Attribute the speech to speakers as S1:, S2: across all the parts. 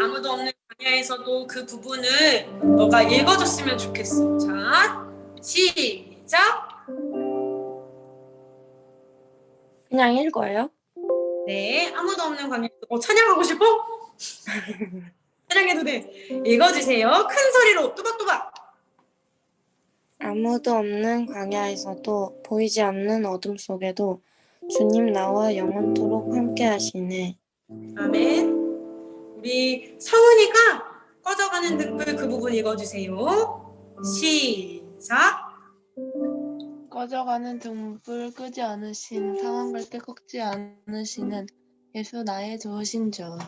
S1: 아무도 없는 광야에서도 그 부분을 너가 읽어줬으면 좋겠어. 자, 시작.
S2: 그냥 읽어요?
S1: 네, 아무도 없는 광야에서 찬양하고 싶어? 찬양해도 돼. 읽어주세요. 큰 소리로 또박또박.
S2: 아무도 없는 광야에서도 보이지 않는 어둠 속에도 주님 나와 영원토록 함께 하시네.
S1: 아멘. 우리 성은이가 꺼져가는 등불 그 부분 읽어주세요. 시작.
S3: 꺼져가는 등불 끄지 않으신 상황 갈 때 꺾지 않으시는 예수 나의 좋으신 주.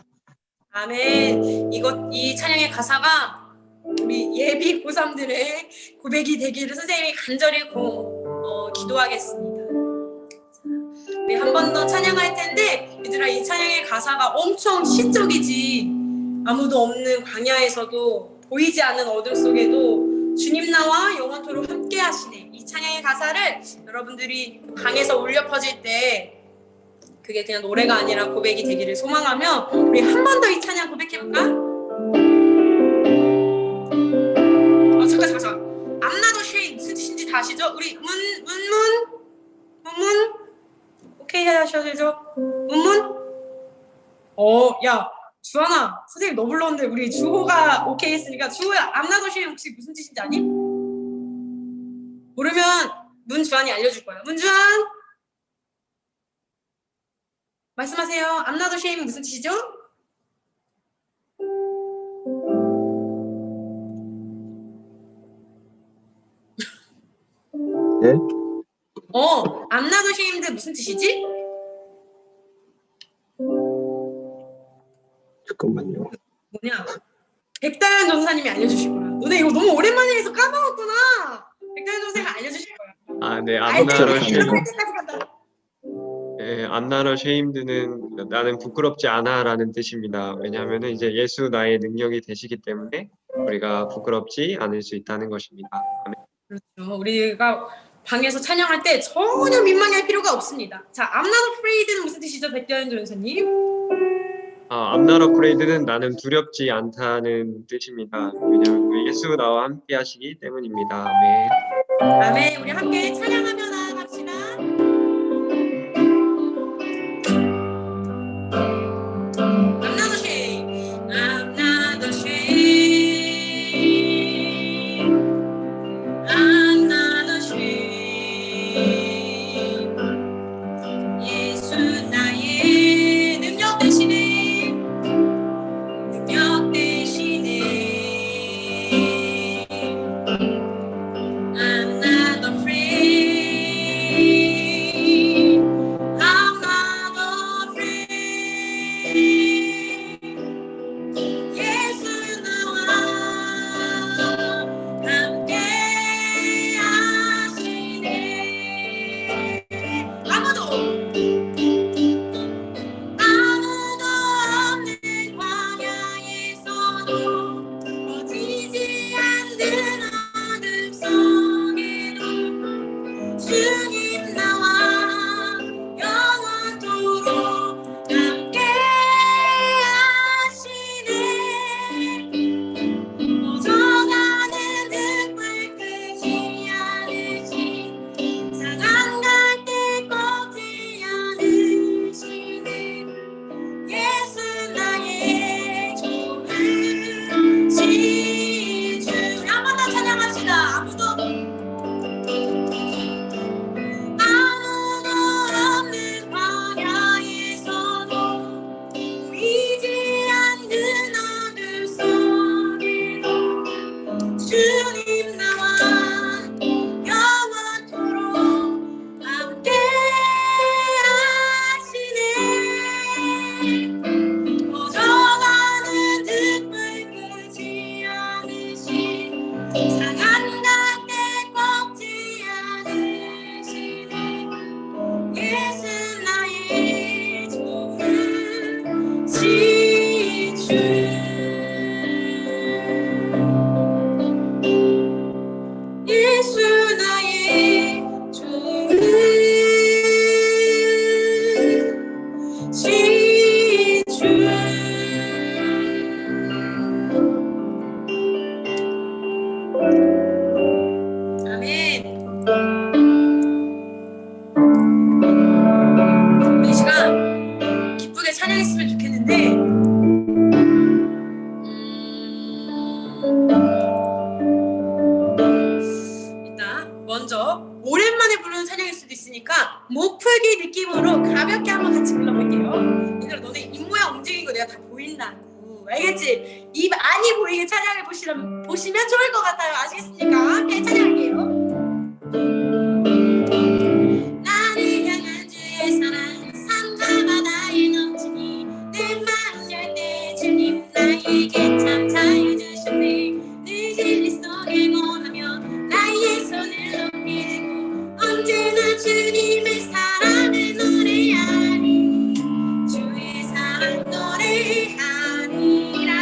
S1: 아멘. 이 찬양의 가사가 우리 예비 고3들의 고백이 되기를 선생님이 간절히 기도하겠습니다. 우리 한 번 더 찬양할 텐데 얘들아, 이 찬양의 가사가 엄청 시적이지. 아무도 없는 광야에서도 보이지 않는 어둠 속에도 주님 나와 영원토록 함께 하시네. 이 찬양의 가사를 여러분들이 방에서 울려 퍼질 때 그게 그냥 노래가 아니라 고백이 되기를 소망하며 우리 한 번 더 이 찬양 고백해볼까? 잠깐. I'm not ashamed 무슨 뜻인지 다 아시죠? 우리 문문 오케이 하셔도 되죠? 문문? 야 주하나, 선생님 너 불렀는데 우리 주호가 오케이 했으니까 주호야, I'm not ashamed 혹시 무슨 뜻인지 아니? 모르면 문주한이 알려줄 거야. 문주한 말씀하세요. I'm not ashamed 무슨 뜻이죠?
S4: 네?
S1: I'm not ashamed 무슨 뜻이지?
S4: 잠깐만요.
S1: 뭐냐? 백다현 전사님이 알려주실 거야. 너네 이거 너무 오랜만에 해서 까먹었구나. 백다현 전사님이 알려주실 거야.
S5: 네,
S1: 알지?
S5: 암나러
S1: 할
S5: 쉐임드.
S1: 때까지 간다.
S5: 네, 암나러 쉐임드는 나는 부끄럽지 않아라는 뜻입니다. 왜냐하면 이제 예수 나의 능력이 되시기 때문에 우리가 부끄럽지 않을 수 있다는 것입니다. 아멘.
S1: 그렇죠. 우리가 방에서 찬양할 때 전혀 민망할 필요가 없습니다. 자, I'm not afraid는 무슨 뜻이죠, 백다현 전사님?
S5: I'm not afraid는 나는 두렵지 않다는 뜻입니다. 왜냐하면 우리 예수 나와 함께 하시기 때문입니다. 아멘.
S1: 아멘. 우리 함께 찬양하며 나아갑시다. I'm not ashamed. I'm not ashamed. I'm not ashamed. 예수 나의 능력 되시네. 능력 되시네. I'm not afraid. 비둘기 느낌으로 가볍게 한번 같이 불러볼게요. 얘들아, 너네 입 모양 움직이는 거 내가 다 보인다고. 알겠지? 입 안이 보이게 찬양을 보시면 좋을 것 같아요. 아시겠습니까? 함께 찬양할게요. 나를 향한 주의 사랑 산과 바다에 넘치니 내 마음 열 때 주님 나에게 참 자유 주셨네. 늘 진리 속에 거하며 나의 손을 높이 들고 언제나 주님의 사랑을 노래하니 주의 사랑 노래하리라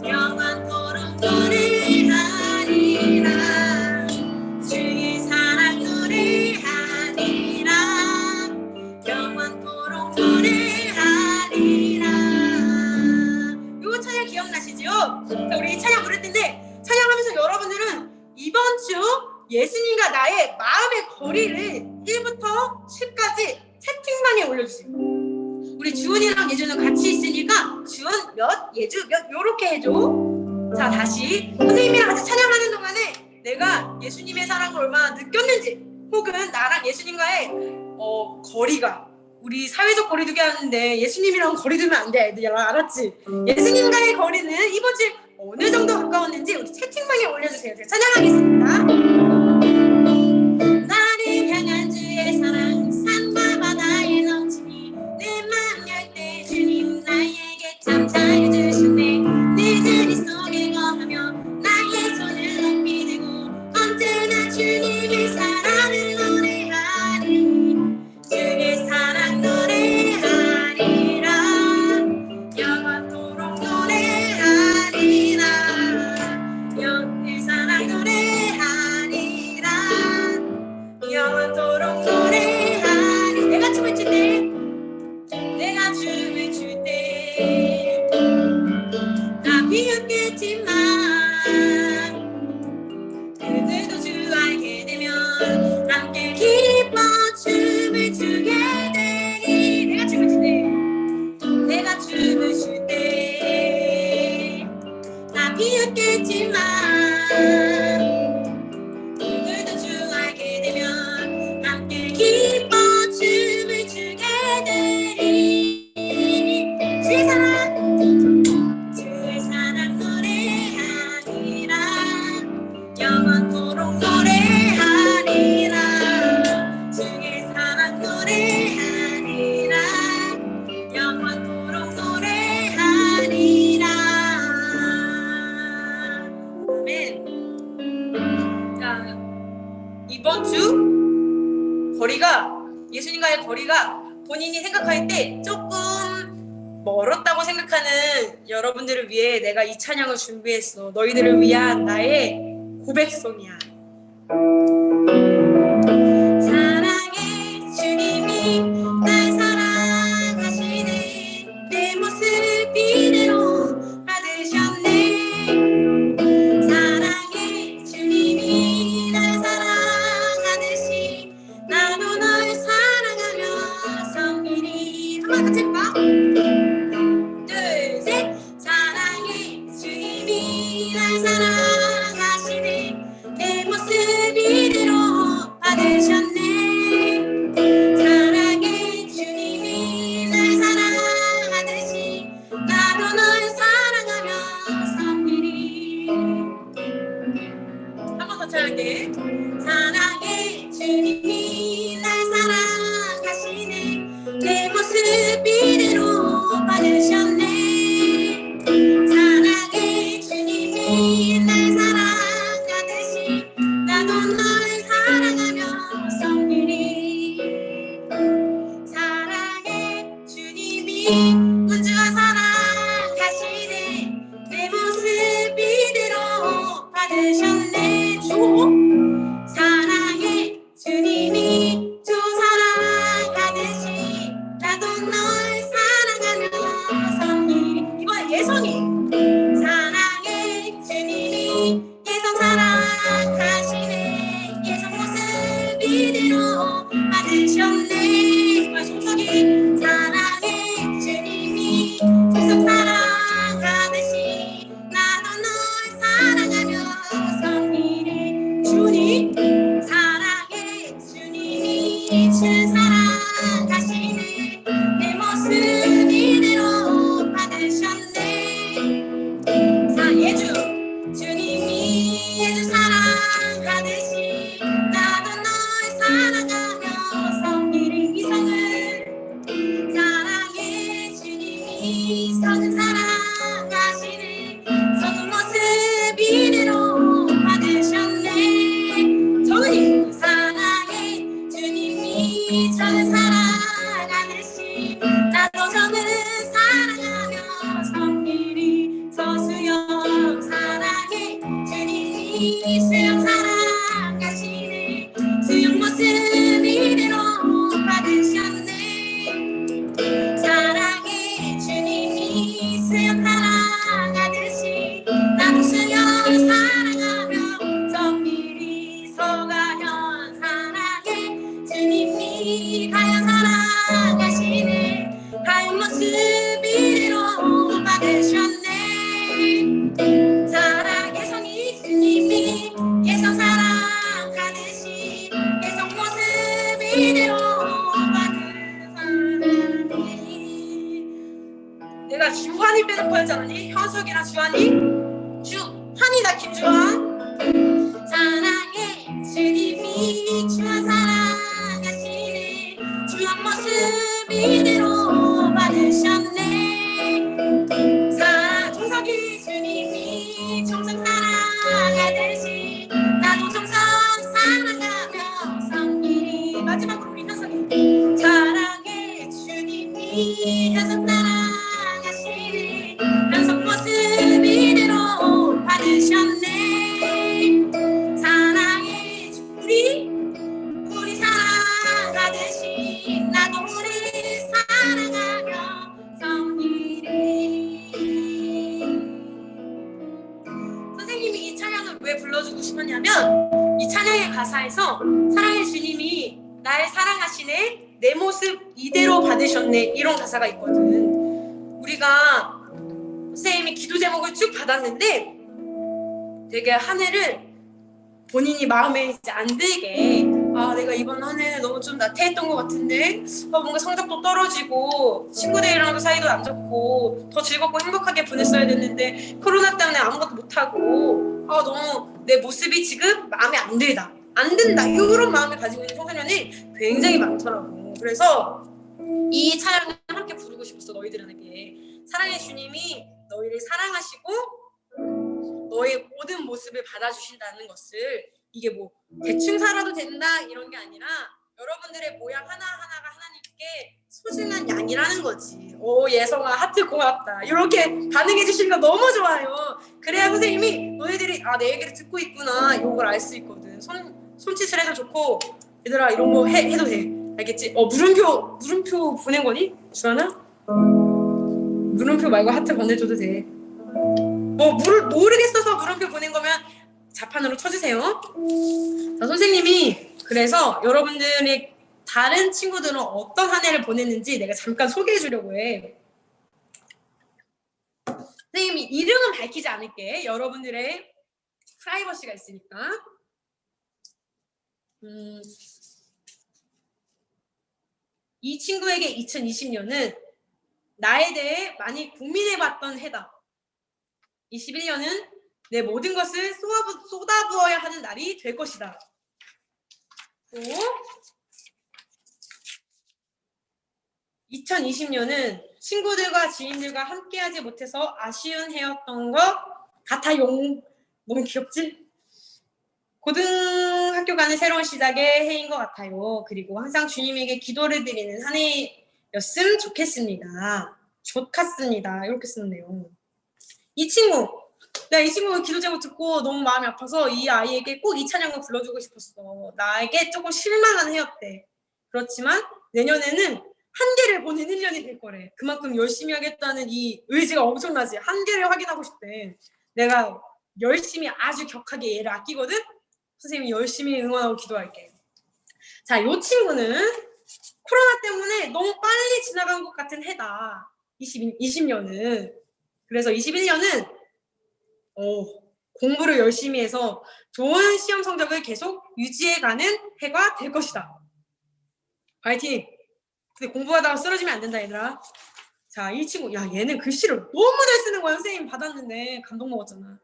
S1: 영원토록 노래하리라 주의 사랑 노래하리라 영원토록 노래하리라. 요 찬양 기억나시죠? 자, 우리 찬양 부를 텐데 찬양하면서 여러분들은 이번 주 예수님과 나의 마음의 거리를 1부터 10까지 채팅방에 올려주세요. 우리 주은이랑 예주는 같이 있으니까 주은 몇, 예주 몇 요렇게 해줘. 자, 다시 선생님이랑 같이 찬양하는 동안에 내가 예수님의 사랑을 얼마나 느꼈는지 혹은 나랑 예수님과의 거리가 우리 사회적 거리두기 하는데 예수님이랑 거리 두면 안 돼. 애들 알았지? 예수님과의 거리는 이번 주에 어느 정도 가까웠는지 우리 채팅방에 올려주세요. 제가 찬양하겠습니다. 나를 향한 주의 사랑 산과 바다에 넘치니 내 마음 열 때 주님 나에게 참 자유 주셨네. 내 진리 속에 거하며 나의 손을 높이 들고 언제나 주님의 사랑을 노래하리 주의 사랑 노래하리라 영원토록 노래하리라 주의 사랑 노래하리라 영원토록 노래하리. 내가 춤을 출 때 내가 춤을 출 때 나 비웃겠지만 그들도 주 알게 되면 함께 기뻐 춤을 추게 되리. 내가 춤을 출 때 내가 춤을 출 때 나 비웃겠지만 그들도 주 알게 되면 함께 기뻐 춤을 추게 되리. 주의 사랑 노래하리라 영원토록 노래하리라 주의 사랑 노래하리라 영원토록 노래하리라. 아멘. 자, 이번 주 거리가 예수님과의 거리가 본인이 생각할 때 조금 멀었다고 생각하는 여러분들을 위해 내가 이 찬양을 준비했어. 너희들을 위한 나의 고백송이야. 사랑의 주님이 날 사랑하시네. 내 모습 이대로 받으셨네. 사랑의 주님이 날 사랑하듯이 나도 널 사랑하며 섬기리. 한번 같이 해볼까? 둘, 셋. 사랑의 주님이 날 사랑하시네. 내 모습 이대로 받으셨네. 사랑의 주님이 날 사랑하듯이 나도 널 사랑하며 섬기리. 한 번 더 찬양할게. 사랑의 주님이 날 사랑하시네. 내 모습 이대로 받으셨네. 사랑의 주님이 날 사랑하듯이 나도 널 사랑하며 섬기리. 사랑의 주님이 우주와 사랑하시네. 내 모습 이대로 받으셨네. 주 사랑의 주님이 주 사랑하듯이 나도 널 사랑하며 섬기리. 이번 예성이 사랑의 주님이 예성 사랑하시네. 예성 모습 이대로 받으셨네. 이번 송석이 사랑의 주님이 예성 사랑하듯이 나도 널 사랑하며 잘하니? 현석이랑 주환이? 환이다 김주환. 사랑해 주님이 주만 사랑하시네. 주한 모습 이대로 받으셨네. 정석이 주님이 정성 사랑하듯이 나도 정성 사랑하며 섬기리. 마지막으로 우리 현석이. 사랑해 주님이 현석 사랑하시네. 현석 모습 이대로 받으셨네. 사랑해 우리 사랑하듯이 나도 우리 사랑하며 섬기리. 선생님이 이 찬양을 왜 불러주고 싶었냐면 이 찬양의 가사에서 사랑해 주님이 날 사랑하시네, 내 모습 이대로 받으셨네, 이런 가사가 있거든. 우리가 선생님이 기도 제목을 쭉 받았는데 되게 한 해를 본인이 마음에 이제 안 들게, 아 내가 이번 한 해는 너무 좀 나태했던 것 같은데, 뭔가 성적도 떨어지고 친구들이랑도 사이도 안 좋고 더 즐겁고 행복하게 보냈어야 됐는데 코로나 때문에 아무것도 못하고 너무 내 모습이 지금 마음에 안 든다 이런 마음을 가지고 있는 청소년이 굉장히 많더라고. 그래서 이 찬양을 함께 부르고 싶었어, 너희들에게. 사랑의 주님이 너희를 사랑하시고 너의 모든 모습을 받아주신다는 것을, 이게 뭐 대충 살아도 된다 이런 게 아니라 여러분들의 모양 하나하나가 하나님께 소중한 양이라는 거지. 오 예성아 하트 고맙다, 이렇게 반응해 주시는 거 너무 좋아요. 그래야 선생님이 너희들이 내 얘기를 듣고 있구나 이걸 알 수 있거든. 손짓을 해도 좋고, 얘들아 이런 거 해도 돼, 알겠지? 물음표 보낸 거니? 주하나? 물음표 말고 하트 보내줘도 돼. 모르겠어서 물음표 보낸 거면 자판으로 쳐주세요. 자, 선생님이 그래서 여러분들의 다른 친구들은 어떤 한 해를 보냈는지 내가 잠깐 소개해 주려고 해. 선생님이 이름은 밝히지 않을게. 여러분들의 프라이버시가 있으니까. 이 친구에게 2020년은 나에 대해 많이 고민해봤던 해다. 21년은 내 모든 것을 쏟아부어야 하는 날이 될 것이다. 또 2020년은 친구들과 지인들과 함께하지 못해서 아쉬운 해였던 것 같아요. 너무 귀엽지? 고등학교 가는 새로운 시작의 해인 것 같아요. 그리고 항상 주님에게 기도를 드리는 한 해였으면 좋겠습니다. 이렇게 쓰는데요. 이 친구, 내가 이 친구 기도 제목 듣고 너무 마음이 아파서 이 아이에게 꼭 이 찬양을 불러주고 싶었어. 나에게 조금 실망한 해였대. 그렇지만 내년에는 한계를 보는 1년이 될 거래. 그만큼 열심히 하겠다는 이 의지가 엄청나지. 한계를 확인하고 싶대. 내가 열심히 아주 격하게 얘를 아끼거든. 선생님이 열심히 응원하고 기도할게. 자, 이 친구는 코로나 때문에 너무 빨리 지나간 것 같은 해다. 20년은. 그래서 21년은 공부를 열심히 해서 좋은 시험 성적을 계속 유지해가는 해가 될 것이다. 파이팅! 근데 공부하다가 쓰러지면 안 된다, 얘들아. 자, 이 친구, 얘는 글씨를 너무 잘 쓰는 거야. 선생님 받았는데 감동 먹었잖아.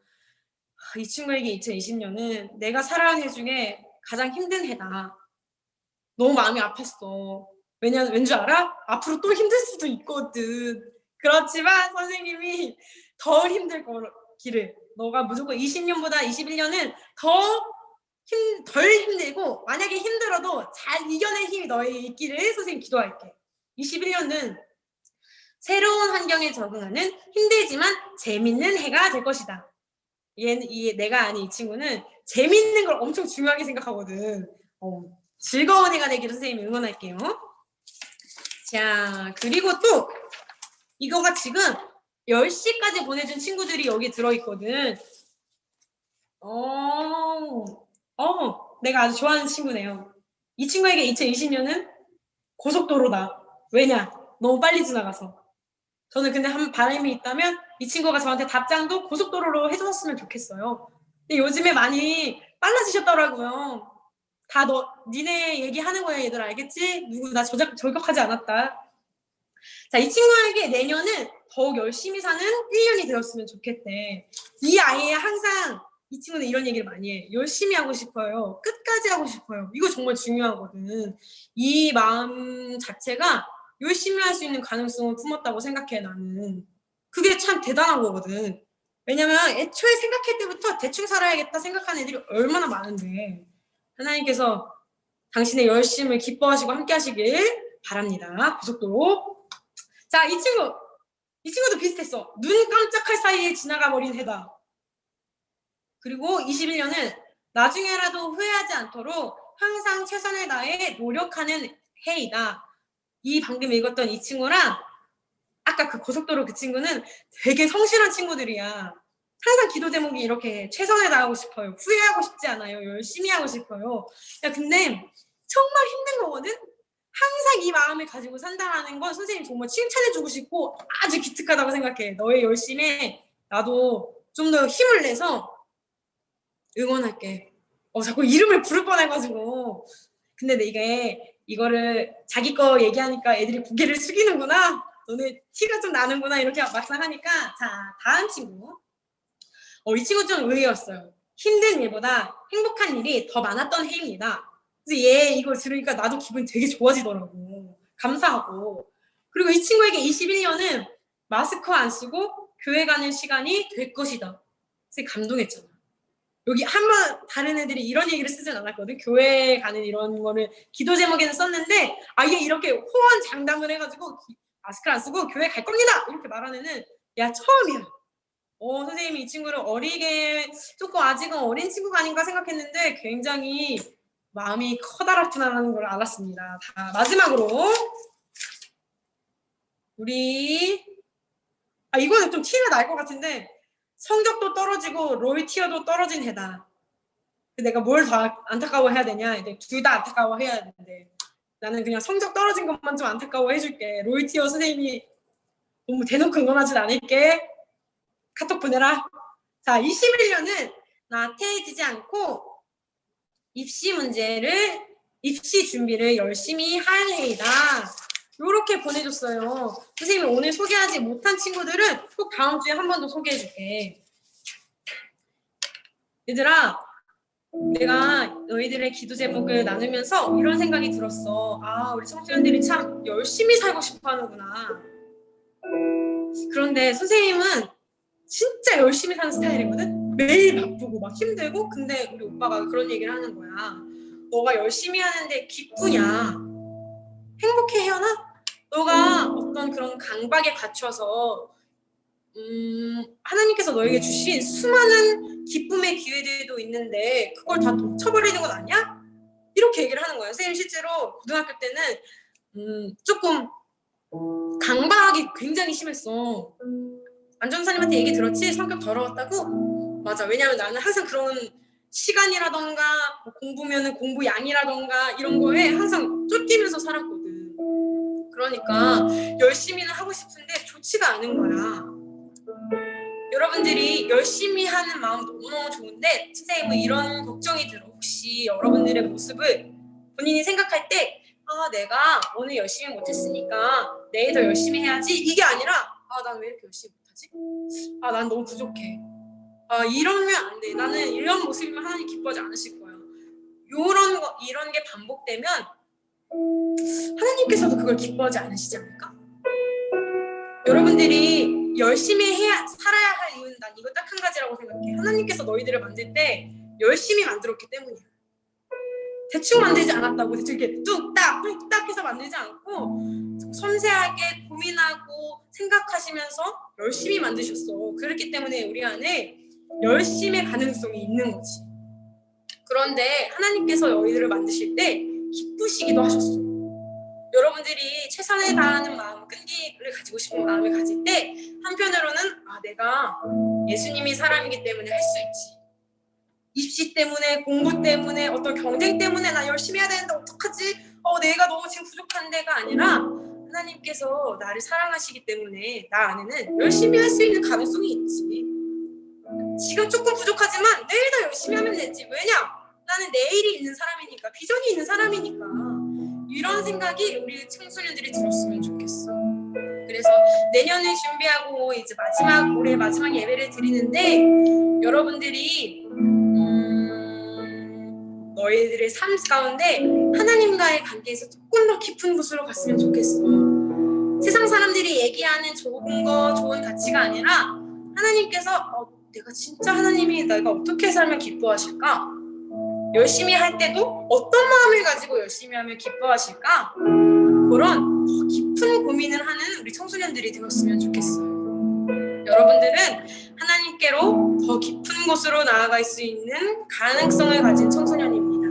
S1: 이 친구에게 2020년은 내가 살아온 해 중에 가장 힘든 해다. 너무 마음이 아팠어. 왠줄 알아? 앞으로 또 힘들 수도 있거든. 그렇지만 선생님이 덜 힘들 길을, 너가 무조건 20년보다 21년은 덜 힘들고, 만약에 힘들어도 잘 이겨낼 힘이 너에게 있기를 선생님 기도할게. 21년은 새로운 환경에 적응하는 힘들지만 재밌는 해가 될 것이다. 내가 아는 이 친구는 재밌는 걸 엄청 중요하게 생각하거든. 즐거운 해가 되기를 선생님이 응원할게요. 자, 그리고 또 이거가 지금 10시까지 보내준 친구들이 여기 들어있거든. 내가 아주 좋아하는 친구네요. 이 친구에게 2020년은 고속도로다. 왜냐? 너무 빨리 지나가서. 저는 근데 한 바람이 있다면 이 친구가 저한테 답장도 고속도로로 해줬으면 좋겠어요. 근데 요즘에 많이 빨라지셨더라고요. 다 니네 얘기하는 거야, 얘들 알겠지? 누구 나 저격하지 않았다. 자, 이 친구에게 내년은 더욱 열심히 사는 1년이 되었으면 좋겠대. 이 아이의 항상 이 친구는 이런 얘기를 많이 해. 열심히 하고 싶어요. 끝까지 하고 싶어요. 이거 정말 중요하거든. 이 마음 자체가 열심히 할 수 있는 가능성을 품었다고 생각해, 나는. 그게 참 대단한 거거든. 왜냐면 애초에 생각할 때부터 대충 살아야겠다 생각하는 애들이 얼마나 많은데 하나님께서 당신의 열심을 기뻐하시고 함께 하시길 바랍니다. 고속도로. 자, 이 친구도 비슷했어. 눈 깜짝할 사이에 지나가 버린 해다. 그리고 21년은 나중에라도 후회하지 않도록 항상 최선을 다해 노력하는 해이다. 이 방금 읽었던 이 친구랑 아까 그 고속도로 그 친구는 되게 성실한 친구들이야. 항상 기도 제목이 이렇게 최선을 다하고 싶어요. 후회하고 싶지 않아요. 열심히 하고 싶어요. 야, 근데 정말 힘든 거거든? 항상 이 마음을 가지고 산다는 건 선생님 정말 칭찬해주고 싶고 아주 기특하다고 생각해. 너의 열심에 나도 좀 더 힘을 내서 응원할게. 자꾸 이름을 부를 뻔해가지고. 근데 이거를 자기 거 얘기하니까 애들이 고개를 숙이는구나. 너네 티가 좀 나는구나. 이렇게 막상 하니까. 자, 다음 친구. 이 친구 좀 의외였어요. 힘든 일보다 행복한 일이 더 많았던 해입니다. 그래서 얘 이걸 들으니까 나도 기분이 되게 좋아지더라고. 감사하고. 그리고 이 친구에게 21년은 마스크 안 쓰고 교회 가는 시간이 될 것이다. 그래서 감동했잖아. 여기 한번 다른 애들이 이런 얘기를 쓰진 않았거든. 교회 가는 이런 거를 기도 제목에는 썼는데 아예 이렇게 호언장담을 해가지고 마스크를 안 쓰고 교회 갈 겁니다. 이렇게 말하는 애는 야 처음이야. 선생님이 이 친구를 어리게 조금 아직은 어린 친구가 아닌가 생각했는데 굉장히 마음이 커다랗구나라는 걸 알았습니다. 다 마지막으로 우리 이거는 좀 티가 날 것 같은데 성적도 떨어지고 로이티어도 떨어진 해다. 내가 뭘 더 안타까워해야 되냐? 둘 다 안타까워해야 되는데 나는 그냥 성적 떨어진 것만 좀 안타까워해줄게. 로이티어 선생님이 너무 대놓고 응원하진 않을게. 카톡 보내라. 자, 21년은 나태해지지 않고 입시 준비를 열심히 할 해이다. 이렇게 보내줬어요. 선생님이 오늘 소개하지 못한 친구들은 꼭 다음 주에 한 번 더 소개해줄게. 얘들아, 내가 너희들의 기도 제목을 나누면서 이런 생각이 들었어. 우리 청소년들이 참 열심히 살고 싶어 하는구나. 그런데 선생님은 진짜 열심히 사는 스타일이거든? 매일 바쁘고 막 힘들고. 근데 우리 오빠가 그런 얘기를 하는 거야. 너가 열심히 하는데 기쁘냐? 행복해, 혜연아? 너가 어떤 그런 강박에 갇혀서 하나님께서 너에게 주신 수많은 기쁨의 기회들도 있는데 그걸 다 놓쳐버리는 건 아니야? 이렇게 얘기를 하는 거예요. 선생님 실제로 고등학교 때는 조금 강박이 굉장히 심했어. 안전사님한테 얘기 들었지? 성격 더러웠다고? 맞아. 왜냐면 나는 항상 그런 시간이라던가 공부면은 공부 양이라던가 이런 거에 항상 쫓기면서 살았거든. 그러니까 열심히는 하고 싶은데 좋지가 않은 거야. 여러분들이 열심히 하는 마음 너무너무 좋은데 선생님은 이런 걱정이 들어. 혹시 여러분들의 모습을 본인이 생각할 때 내가 오늘 열심히 못했으니까 내일 더 열심히 해야지 이게 아니라 난 왜 이렇게 열심히 못하지? 난 너무 부족해. 이러면 안 돼. 나는 이런 모습이면 하나님 기뻐하지 않으실 거야. 이런 게 반복되면 하나님께서도 그걸 기뻐하지 않으시지 않을까? 여러분들이 열심히 살아야 할 이유는 난 이거 딱 한 가지라고 생각해. 하나님께서 너희들을 만들 때 열심히 만들었기 때문이야. 대충 만들지 않았다고. 대충 이렇게 뚝딱 해서 만들지 않고 섬세하게 고민하고 생각하시면서 열심히 만드셨어. 그렇기 때문에 우리 안에 열심의 가능성이 있는 거지. 그런데 하나님께서 너희들을 만드실 때 기쁘시기도 하셨어. 여러분들이 최선을 다하는 마음, 끈기를 가지고 싶은 마음을 가질 때 한편으로는 내가 예수님이 사람이기 때문에 할 수 있지. 입시 때문에, 공부 때문에, 어떤 경쟁 때문에 나 열심히 해야 되는데 어떡하지? 내가 너무 지금 부족한데가 아니라 하나님께서 나를 사랑하시기 때문에 나 안에는 열심히 할 수 있는 가능성이 있지. 지금 조금 부족하지만 내일 더 열심히 하면 되지. 왜냐? 나는 내일이 있는 사람이니까, 비전이 있는 사람이니까. 이런 생각이 우리 청소년들이 들었으면 좋겠어. 그래서 내년을 준비하고 이제 올해 마지막 예배를 드리는데 여러분들이 너희들의 삶 가운데 하나님과의 관계에서 조금 더 깊은 곳으로 갔으면 좋겠어. 세상 사람들이 얘기하는 좋은 거, 좋은 가치가 아니라 하나님께서 내가 진짜 하나님이 내가 어떻게 살면 기뻐하실까? 열심히 할 때도 어떤 마음을 가지고 열심히 하면 기뻐하실까? 그런 더 깊은 고민을 하는 우리 청소년들이 되었으면 좋겠어요. 여러분들은 하나님께로 더 깊은 곳으로 나아갈 수 있는 가능성을 가진 청소년입니다.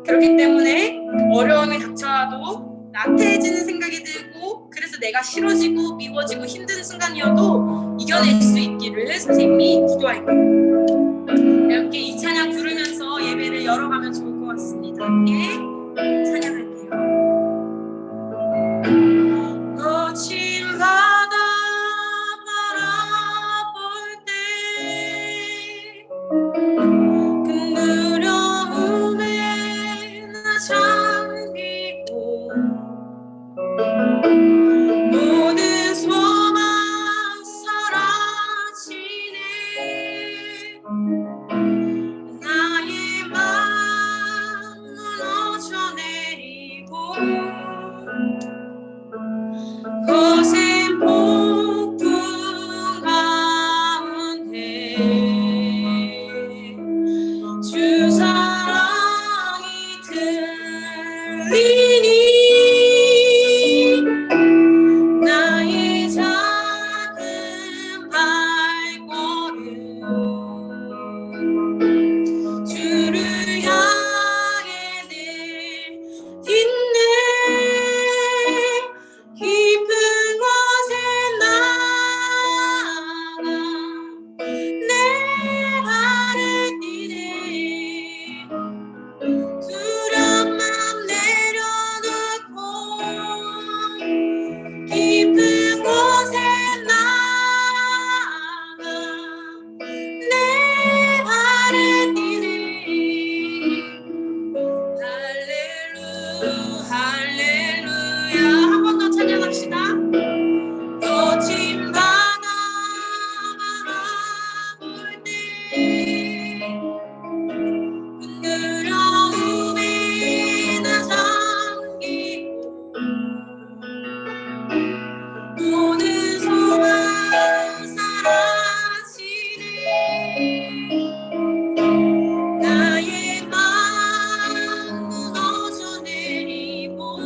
S1: 그렇기 때문에 어려움이 닥쳐와도 나태해지는 생각이 들고 그래서 내가 싫어지고 미워지고 힘든 순간이어도 이겨낼 수 있기를 선생님이 기도할게요. 이렇게 이 찬양 부르면서 예배를 열어가면 좋을 것 같습니다. 함께 찬양할게요. 거친 바다 바라볼 때 큰 두려움에 나 잠기고 모든 소망 사라지네 나의 맘 무너져 내리고 거센 폭풍 가운데 주 사랑이 들리니 나의 작은 발걸음 주를 향해 내딛네 깊은 곳에 나가 내 발을 디네 두려운 맘 내려놓고 깊은 곳에 나가 내 발을 디네 할렐루야 한 번 더 찬양합시다. 거친 바다 바라볼 때 두려움에 나 잠기고 모든 소망 사라지네 나의 맘 무너져 내리고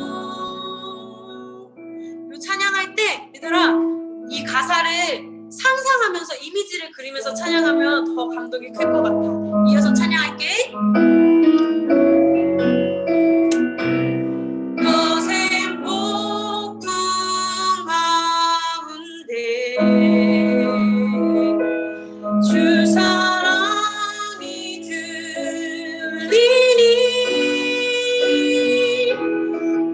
S1: 이 찬양할 때 얘들아 이 가사를 상상하면서 이미지를 그리면서 찬양하면 더 감동이 클 것 같아. 이어서 찬양할게. 거센 폭풍 가운데 주 사랑이 들리니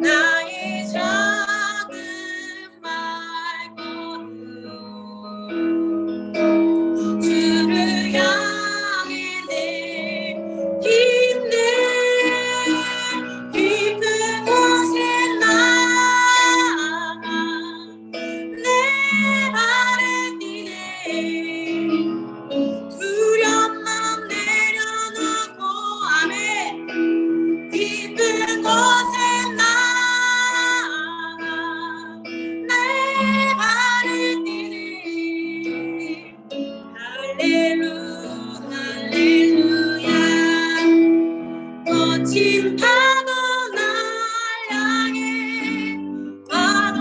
S1: 나의 작은 발걸음 주를 향해 내딛네 깊은 곳에 나가 내 발을 디네 두려운 맘 내려놓고 아멘 깊은 곳에 나가 내 발을 디네 할렐루야 거친 파도 날 향해 와도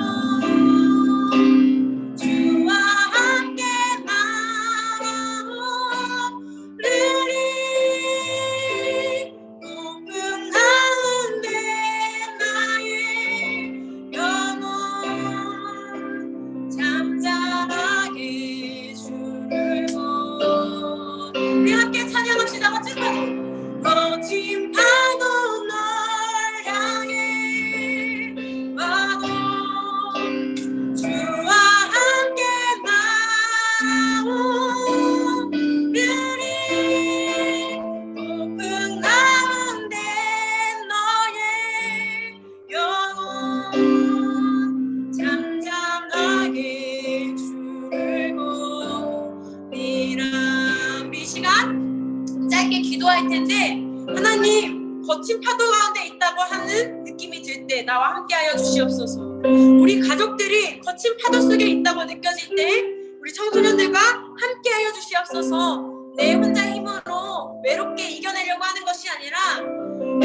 S1: 주와 함께 나오르리 높은 가운데 나의 영혼 잠잠하게 주를 보고 우리 함께 찬양합시다. 멋진 파도 거친 파도 널 향해 와도 주와 함께 나오르리 높은 가운데 너의 영혼 잠잠하게 하나님께 기도할 텐데 하나님 거친 파도 가운데 있다고 하는 느낌이 들 때 나와 함께하여 주시옵소서. 우리 가족들이 거친 파도 속에 있다고 느껴질 때 우리 청소년들과 함께하여 주시옵소서. 내 혼자 힘으로 외롭게 이겨내려고 하는 것이 아니라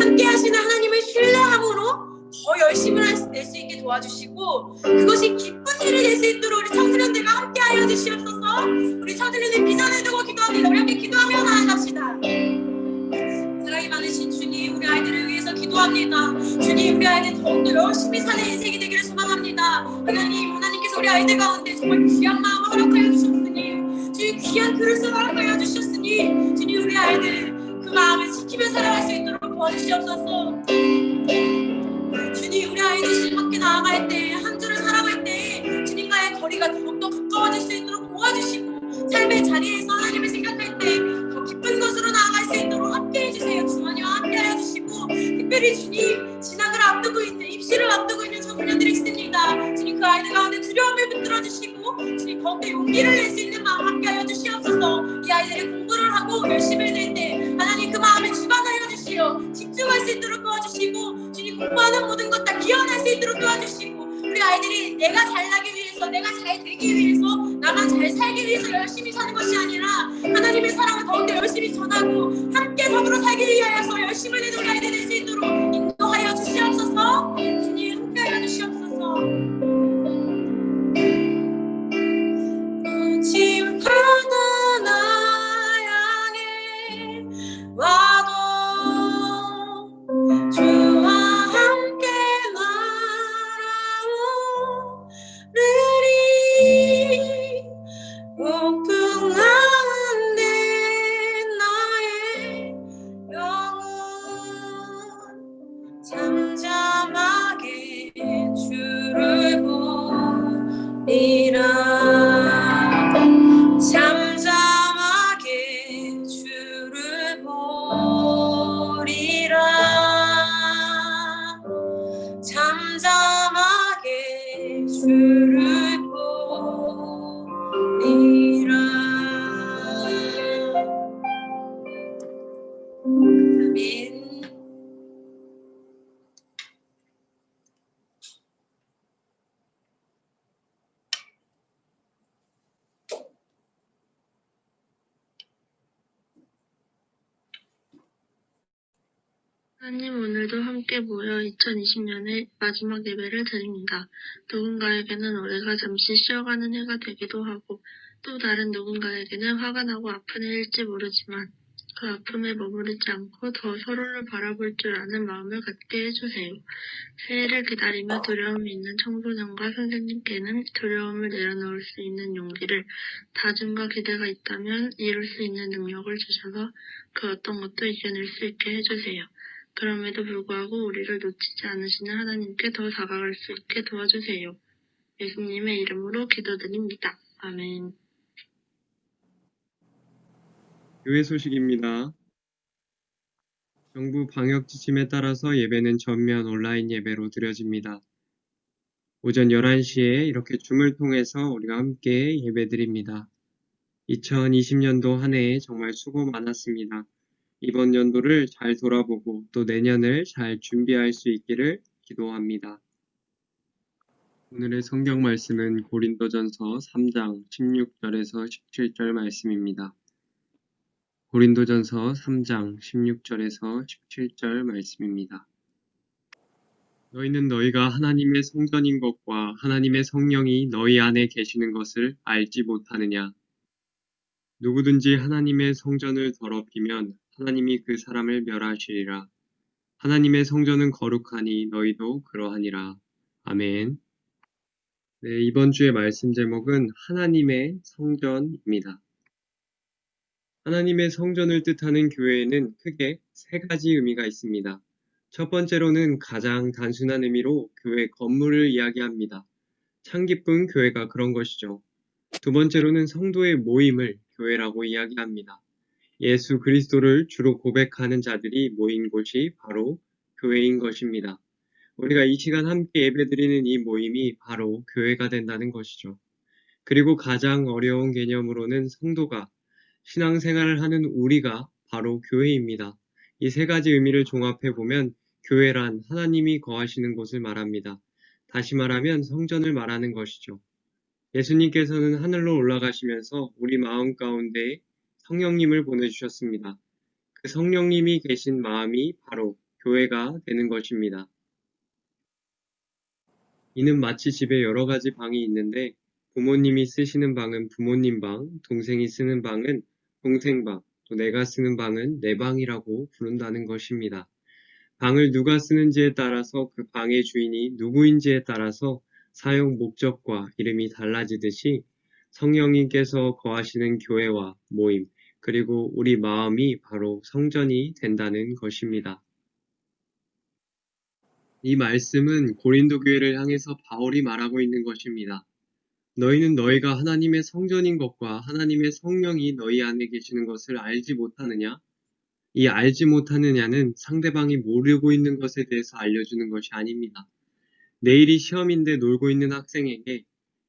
S1: 함께 하시는 하나님을 신뢰함으로 더 열심히 낼 수 있게 도와주시고 그것이 기쁜 일이 될 수 있도록 우리 청소년들과 함께하여 주시옵소서. 우리 청소년들 비전을 두고 기도합니다. 우리 함께 기도하며 나아갑시다. 사랑이 많으신 주님, 우리 아이들을 위해서 기도합니다. 주님, 우리 아이들 더욱더 열심히 사는 인생이 되기를 소망합니다. 하나님께서 우리 아이들 가운데 정말 귀한 마음을 허락하여 주셨으니 주님 귀한 그릇을 허락하여 주셨으니 주님 우리 아이들 그 마음을 지키며 살아갈 수 있도록 도와주시옵소서. 주님 우리 아이들 주님 함께 나아갈 때 한 주를 살아갈 때 주님과의 거리가 더욱더 가까워질 수 있도록 도와주시고 삶의 자리에서 하나님을 생각할 때 더 깊은 곳으로 나아갈 수 있도록 함께해 주세요. 주님과 함께하여 주시고 특별히 주님 진학을 앞두고 있는 입시를 앞두고 있는 청소년들이 있습니다. 주님 그 아이들 가운데 두려움을 붙들어 주시고 주님 더욱더 용기를 낼 수 있는 마음 함께하여 주시옵소서. 이 아이들이 공부를 하고 열심히 될 때 하나님 그 마음을 주관하여 주시어 집중할 수 있도록 도와주시고 주님 공부하는 모든 것 다 기원할 수 있도록 도와주시고 우리 아이들이 내가 잘나기 위해서 내가 잘 되기 위해서 나만 잘 살기 위해서 열심히 사는 것이 아니라 하나님의 사랑을 더욱더 열심히 전하고 함께 더불어 살기 위하여서 열심을 내는 우리 아이들 될 수 있도록 인도하여 주시옵소서. 주님 함께하여 주시옵소서. 거친 파도 나 향해 와도 주와 함께 날아오르리 폭풍 가운데 나의 영혼 잠잠하게 주를 보리라. 잠잠하게 주를 보리라. 잠잠하게 주를 보리라. 아멘.
S3: 하나님, 오늘도 함께 모여 2020년의 마지막 예배를 드립니다. 누군가에게는 올해가 잠시 쉬어가는 해가 되기도 하고 또 다른 누군가에게는 화가 나고 아픈 해일지 모르지만 그 아픔에 머무르지 않고 더 서로를 바라볼 줄 아는 마음을 갖게 해주세요. 새해를 기다리며 두려움이 있는 청소년과 선생님께는 두려움을 내려놓을 수 있는 용기를, 다짐과 기대가 있다면 이룰 수 있는 능력을 주셔서 그 어떤 것도 이겨낼 수 있게 해주세요. 그럼에도 불구하고 우리를 놓치지 않으시는 하나님께 더 다가갈 수 있게 도와주세요. 예수님의 이름으로 기도드립니다. 아멘.
S5: 교회 소식입니다. 정부 방역 지침에 따라서 예배는 전면 온라인 예배로 드려집니다. 오전 11시에 이렇게 줌을 통해서 우리가 함께 예배드립니다. 2020년도 한 해 정말 수고 많았습니다. 이번 연도를 잘 돌아보고 또 내년을 잘 준비할 수 있기를 기도합니다. 오늘의 성경 말씀은 고린도전서 3장 16절에서 17절 말씀입니다. 고린도전서 3장 16절에서 17절 말씀입니다. 너희는 너희가 하나님의 성전인 것과 하나님의 성령이 너희 안에 계시는 것을 알지 못하느냐? 누구든지 하나님의 성전을 더럽히면 하나님이 그 사람을 멸하시리라. 하나님의 성전은 거룩하니 너희도 그러하니라. 아멘. 네, 이번 주의 말씀 제목은 하나님의 성전입니다. 하나님의 성전을 뜻하는 교회에는 크게 세 가지 의미가 있습니다. 첫 번째로는 가장 단순한 의미로 교회 건물을 이야기합니다. 참 기쁜 교회가 그런 것이죠. 두 번째로는 성도의 모임을 교회라고 이야기합니다. 예수 그리스도를 주로 고백하는 자들이 모인 곳이 바로 교회인 것입니다. 우리가 이 시간 함께 예배드리는 이 모임이 바로 교회가 된다는 것이죠. 그리고 가장 어려운 개념으로는 성도가, 신앙생활을 하는 우리가 바로 교회입니다. 이 세 가지 의미를 종합해 보면 교회란 하나님이 거하시는 곳을 말합니다. 다시 말하면 성전을 말하는 것이죠. 예수님께서는 하늘로 올라가시면서 우리 마음 가운데 성령님을 보내주셨습니다. 그 성령님이 계신 마음이 바로 교회가 되는 것입니다. 이는 마치 집에 여러 가지 방이 있는데 부모님이 쓰시는 방은 부모님 방, 동생이 쓰는 방은 동생 방, 또 내가 쓰는 방은 내 방이라고 부른다는 것입니다. 방을 누가 쓰는지에 따라서 그 방의 주인이 누구인지에 따라서 사용 목적과 이름이 달라지듯이 성령님께서 거하시는 교회와 모임, 그리고 우리 마음이 바로 성전이 된다는 것입니다. 이 말씀은 고린도 교회를 향해서 바울이 말하고 있는 것입니다. 너희는 너희가 하나님의 성전인 것과 하나님의 성령이 너희 안에 계시는 것을 알지 못하느냐? 이 알지 못하느냐는 상대방이 모르고 있는 것에 대해서 알려주는 것이 아닙니다. 내일이 시험인데 놀고 있는 학생에게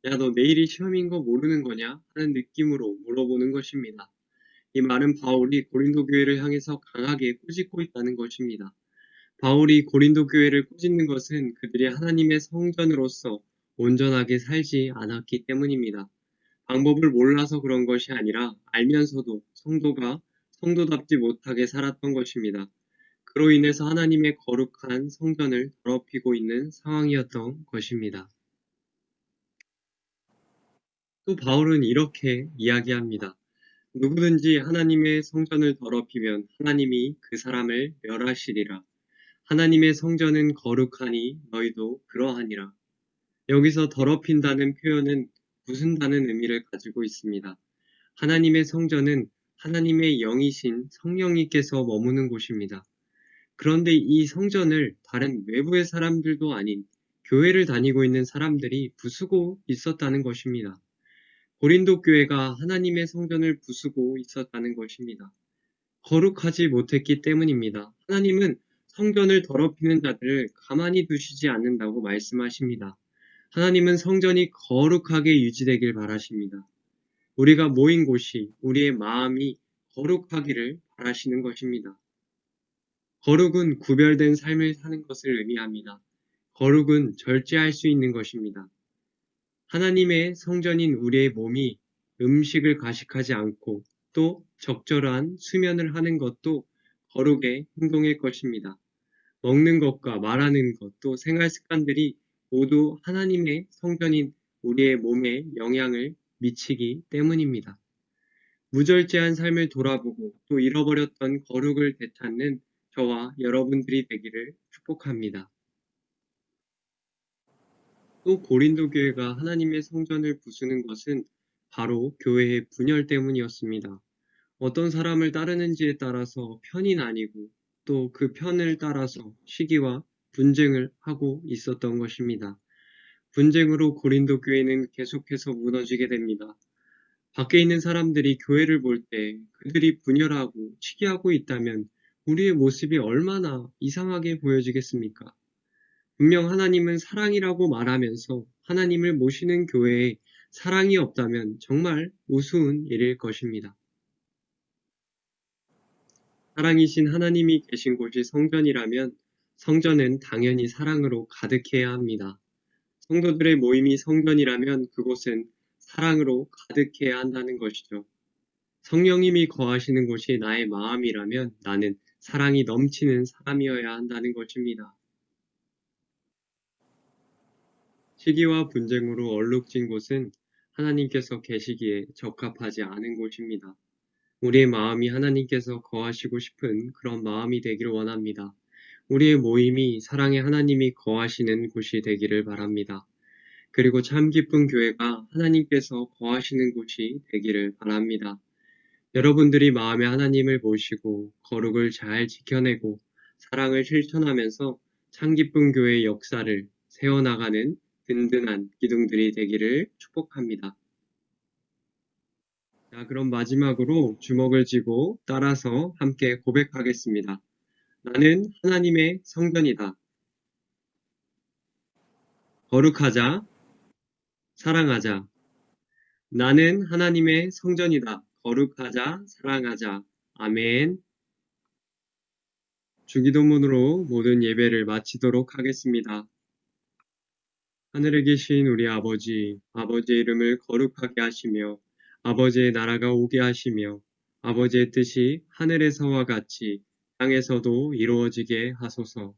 S5: 야, 너 내일이 시험인 거 모르는 거냐? 하는 느낌으로 물어보는 것입니다. 이 말은 바울이 고린도 교회를 향해서 강하게 꾸짖고 있다는 것입니다. 바울이 고린도 교회를 꾸짖는 것은 그들이 하나님의 성전으로서 온전하게 살지 않았기 때문입니다. 방법을 몰라서 그런 것이 아니라 알면서도 성도가 성도답지 못하게 살았던 것입니다. 그로 인해서 하나님의 거룩한 성전을 더럽히고 있는 상황이었던 것입니다. 또 바울은 이렇게 이야기합니다. 누구든지 하나님의 성전을 더럽히면 하나님이 그 사람을 멸하시리라. 하나님의 성전은 거룩하니 너희도 그러하니라. 여기서 더럽힌다는 표현은 부순다는 의미를 가지고 있습니다. 하나님의 성전은 하나님의 영이신 성령님께서 머무는 곳입니다. 그런데 이 성전을 다른 외부의 사람들도 아닌 교회를 다니고 있는 사람들이 부수고 있었다는 것입니다. 고린도 교회가 하나님의 성전을 부수고 있었다는 것입니다. 거룩하지 못했기 때문입니다. 하나님은 성전을 더럽히는 자들을 가만히 두시지 않는다고 말씀하십니다. 하나님은 성전이 거룩하게 유지되길 바라십니다. 우리가 모인 곳이 우리의 마음이 거룩하기를 바라시는 것입니다. 거룩은 구별된 삶을 사는 것을 의미합니다. 거룩은 절제할 수 있는 것입니다. 하나님의 성전인 우리의 몸이 음식을 가식하지 않고 또 적절한 수면을 하는 것도 거룩의 행동일 것입니다. 먹는 것과 말하는 것, 또 생활 습관들이 모두 하나님의 성전인 우리의 몸에 영향을 미치기 때문입니다. 무절제한 삶을 돌아보고 또 잃어버렸던 거룩을 되찾는 저와 여러분들이 되기를 축복합니다. 또 고린도 교회가 하나님의 성전을 부수는 것은 바로 교회의 분열 때문이었습니다. 어떤 사람을 따르는지에 따라서 편이 나뉘고 또 그 편을 따라서 시기와 분쟁을 하고 있었던 것입니다. 분쟁으로 고린도 교회는 계속해서 무너지게 됩니다. 밖에 있는 사람들이 교회를 볼 때 그들이 분열하고 시기하고 있다면 우리의 모습이 얼마나 이상하게 보여지겠습니까? 분명 하나님은 사랑이라고 말하면서 하나님을 모시는 교회에 사랑이 없다면 정말 우스운 일일 것입니다. 사랑이신 하나님이 계신 곳이 성전이라면 성전은 당연히 사랑으로 가득해야 합니다. 성도들의 모임이 성전이라면 그곳은 사랑으로 가득해야 한다는 것이죠. 성령님이 거하시는 곳이 나의 마음이라면 나는 사랑이 넘치는 사람이어야 한다는 것입니다. 시기와 분쟁으로 얼룩진 곳은 하나님께서 계시기에 적합하지 않은 곳입니다. 우리의 마음이 하나님께서 거하시고 싶은 그런 마음이 되기를 원합니다. 우리의 모임이 사랑의 하나님이 거하시는 곳이 되기를 바랍니다. 그리고 참 기쁜 교회가 하나님께서 거하시는 곳이 되기를 바랍니다. 여러분들이 마음에 하나님을 모시고 거룩을 잘 지켜내고 사랑을 실천하면서 참 기쁜 교회의 역사를 세워나가는 든든한 기둥들이 되기를 축복합니다. 자, 그럼 마지막으로 주먹을 쥐고 따라서 함께 고백하겠습니다. 나는 하나님의 성전이다. 거룩하자, 사랑하자. 나는 하나님의 성전이다. 거룩하자, 사랑하자. 아멘. 주기도문으로 모든 예배를 마치도록 하겠습니다. 하늘에 계신 우리 아버지, 아버지의 이름을 거룩하게 하시며 아버지의 나라가 오게 하시며 아버지의 뜻이 하늘에서와 같이 땅에서도 이루어지게 하소서.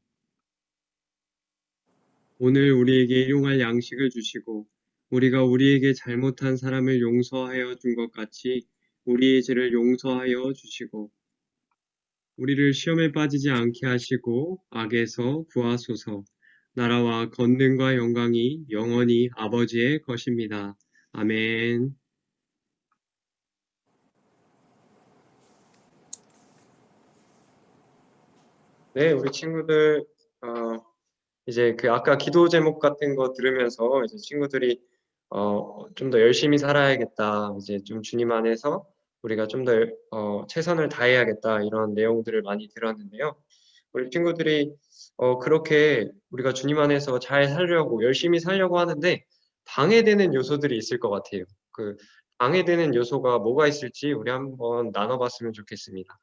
S5: 오늘 우리에게 일용할 양식을 주시고 우리가 우리에게 잘못한 사람을 용서하여 준 것 같이 우리의 죄를 용서하여 주시고 우리를 시험에 빠지지 않게 하시고 악에서 구하소서. 나라와 권능과 영광이 영원히 아버지의 것입니다. 아멘. 네, 우리 친구들, 이제 그 아까 기도 제목 같은 거 들으면서 이제 친구들이 좀 더 열심히 살아야겠다. 이제 좀 주님 안에서 우리가 좀 더 최선을 다해야겠다. 이런 내용들을 많이 들었는데요. 우리 친구들이 그렇게 우리가 주님 안에서 잘 살려고 열심히 살려고 하는데 방해되는 요소들이 있을 것 같아요. 그 방해되는 요소가 뭐가 있을지 우리 한번 나눠봤으면 좋겠습니다.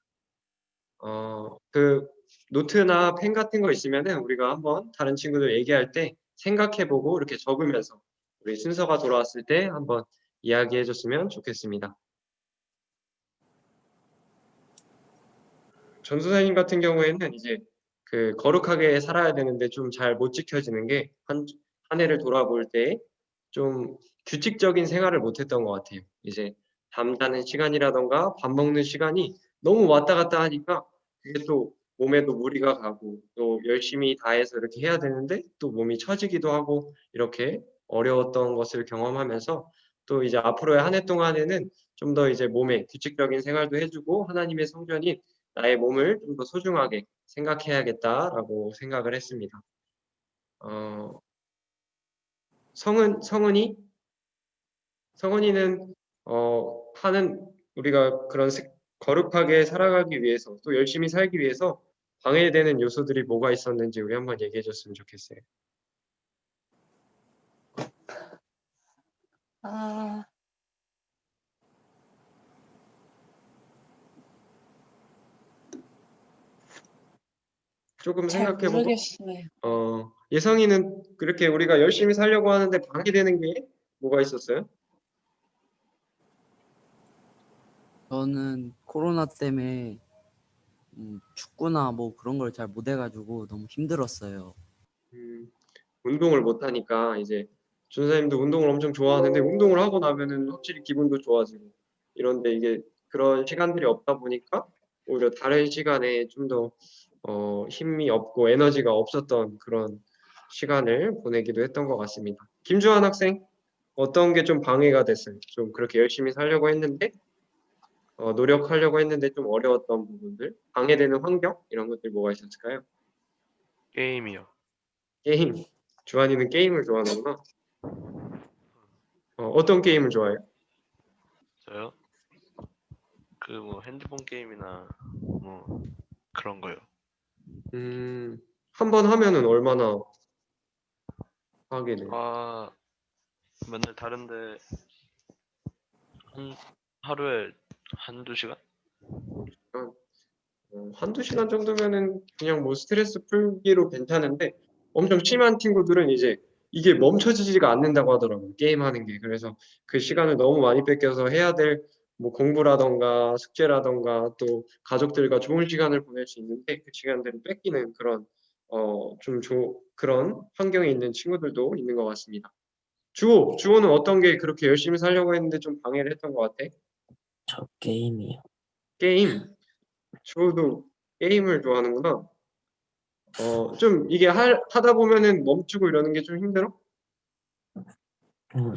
S5: 그 노트나 펜 같은 거 있으면은 우리가 한번 다른 친구들 얘기할 때 생각해보고 이렇게 적으면서 우리 순서가 돌아왔을 때 한번 이야기해 줬으면 좋겠습니다. 전도사님 같은 경우에는 이제 그 거룩하게 살아야 되는데 좀 잘 못 지켜지는 게 한 해를 돌아볼 때 좀 규칙적인 생활을 못 했던 것 같아요. 이제 잠자는 시간이라던가 밥 먹는 시간이 너무 왔다 갔다 하니까 그게 또 몸에도 무리가 가고 또 열심히 다해서 이렇게 해야 되는데 또 몸이 처지기도 하고 이렇게 어려웠던 것을 경험하면서 또 이제 앞으로의 한 해 동안에는 좀 더 이제 몸에 규칙적인 생활도 해주고 하나님의 성전인 나의 몸을 좀 더 소중하게 생각해야겠다라고 생각을 했습니다. 어, 성은이는 하는 우리가 그런 거룩하게 살아가기 위해서 또 열심히 살기 위해서 방해되는 요소들이 뭐가 있었는지 우리 한번 얘기해 줬으면 좋겠어요.
S2: 아,
S5: 조금
S2: 잘
S5: 생각해보고
S2: 모르겠어요.
S5: 예성이는 그렇게 우리가 열심히 살려고 하는데 방해되는 게 뭐가 있었어요?
S4: 저는 코로나 때문에 축구나 뭐 그런 걸 잘 못해가지고 너무 힘들었어요.
S5: 운동을 못 하니까 이제 준사님도 운동을 엄청 좋아하는데 운동을 하고 나면은 확실히 기분도 좋아지고 이런데 이게 그런 시간들이 없다 보니까 오히려 다른 시간에 좀 더 힘이 없고 에너지가 없었던 그런 시간을 보내기도 했던 것 같습니다. 김주환 학생 어떤 게 좀 방해가 됐어요? 좀 그렇게 열심히 살려고 했는데 노력하려고 했는데 좀 어려웠던 부분들, 방해되는 환경 이런 것들 뭐가 있었을까요?
S6: 게임이요.
S5: 게임. 주환이는 게임을 좋아하는구나. 어떤 게임을 좋아해요?
S6: 저요? 그 뭐 핸드폰 게임이나 뭐 그런 거요.
S5: 한 번 하면은 얼마나 하게 돼요?
S6: 아, 맨날 다른데 하루에 한두 시간?
S5: 한두 시간 정도면은 그냥 뭐 스트레스 풀기로 괜찮은데 엄청 심한 친구들은 이제 이게 멈춰지지가 않는다고 하더라고요. 게임하는 게. 그래서 그 시간을 너무 많이 뺏겨서 해야 될 뭐 공부라던가 숙제라던가 또 가족들과 좋은 시간을 보낼 수 있는데 그 시간들을 뺏기는 그런 그런 환경에 있는 친구들도 있는 것 같습니다. 주호는 어떤 게 그렇게 열심히 살려고 했는데 좀 방해를 했던 것 같아?
S7: 저 게임이요.
S5: 게임. 주호도 게임을 좋아하는구나. 좀 이게 하다 보면은 멈추고 이러는 게 좀 힘들어?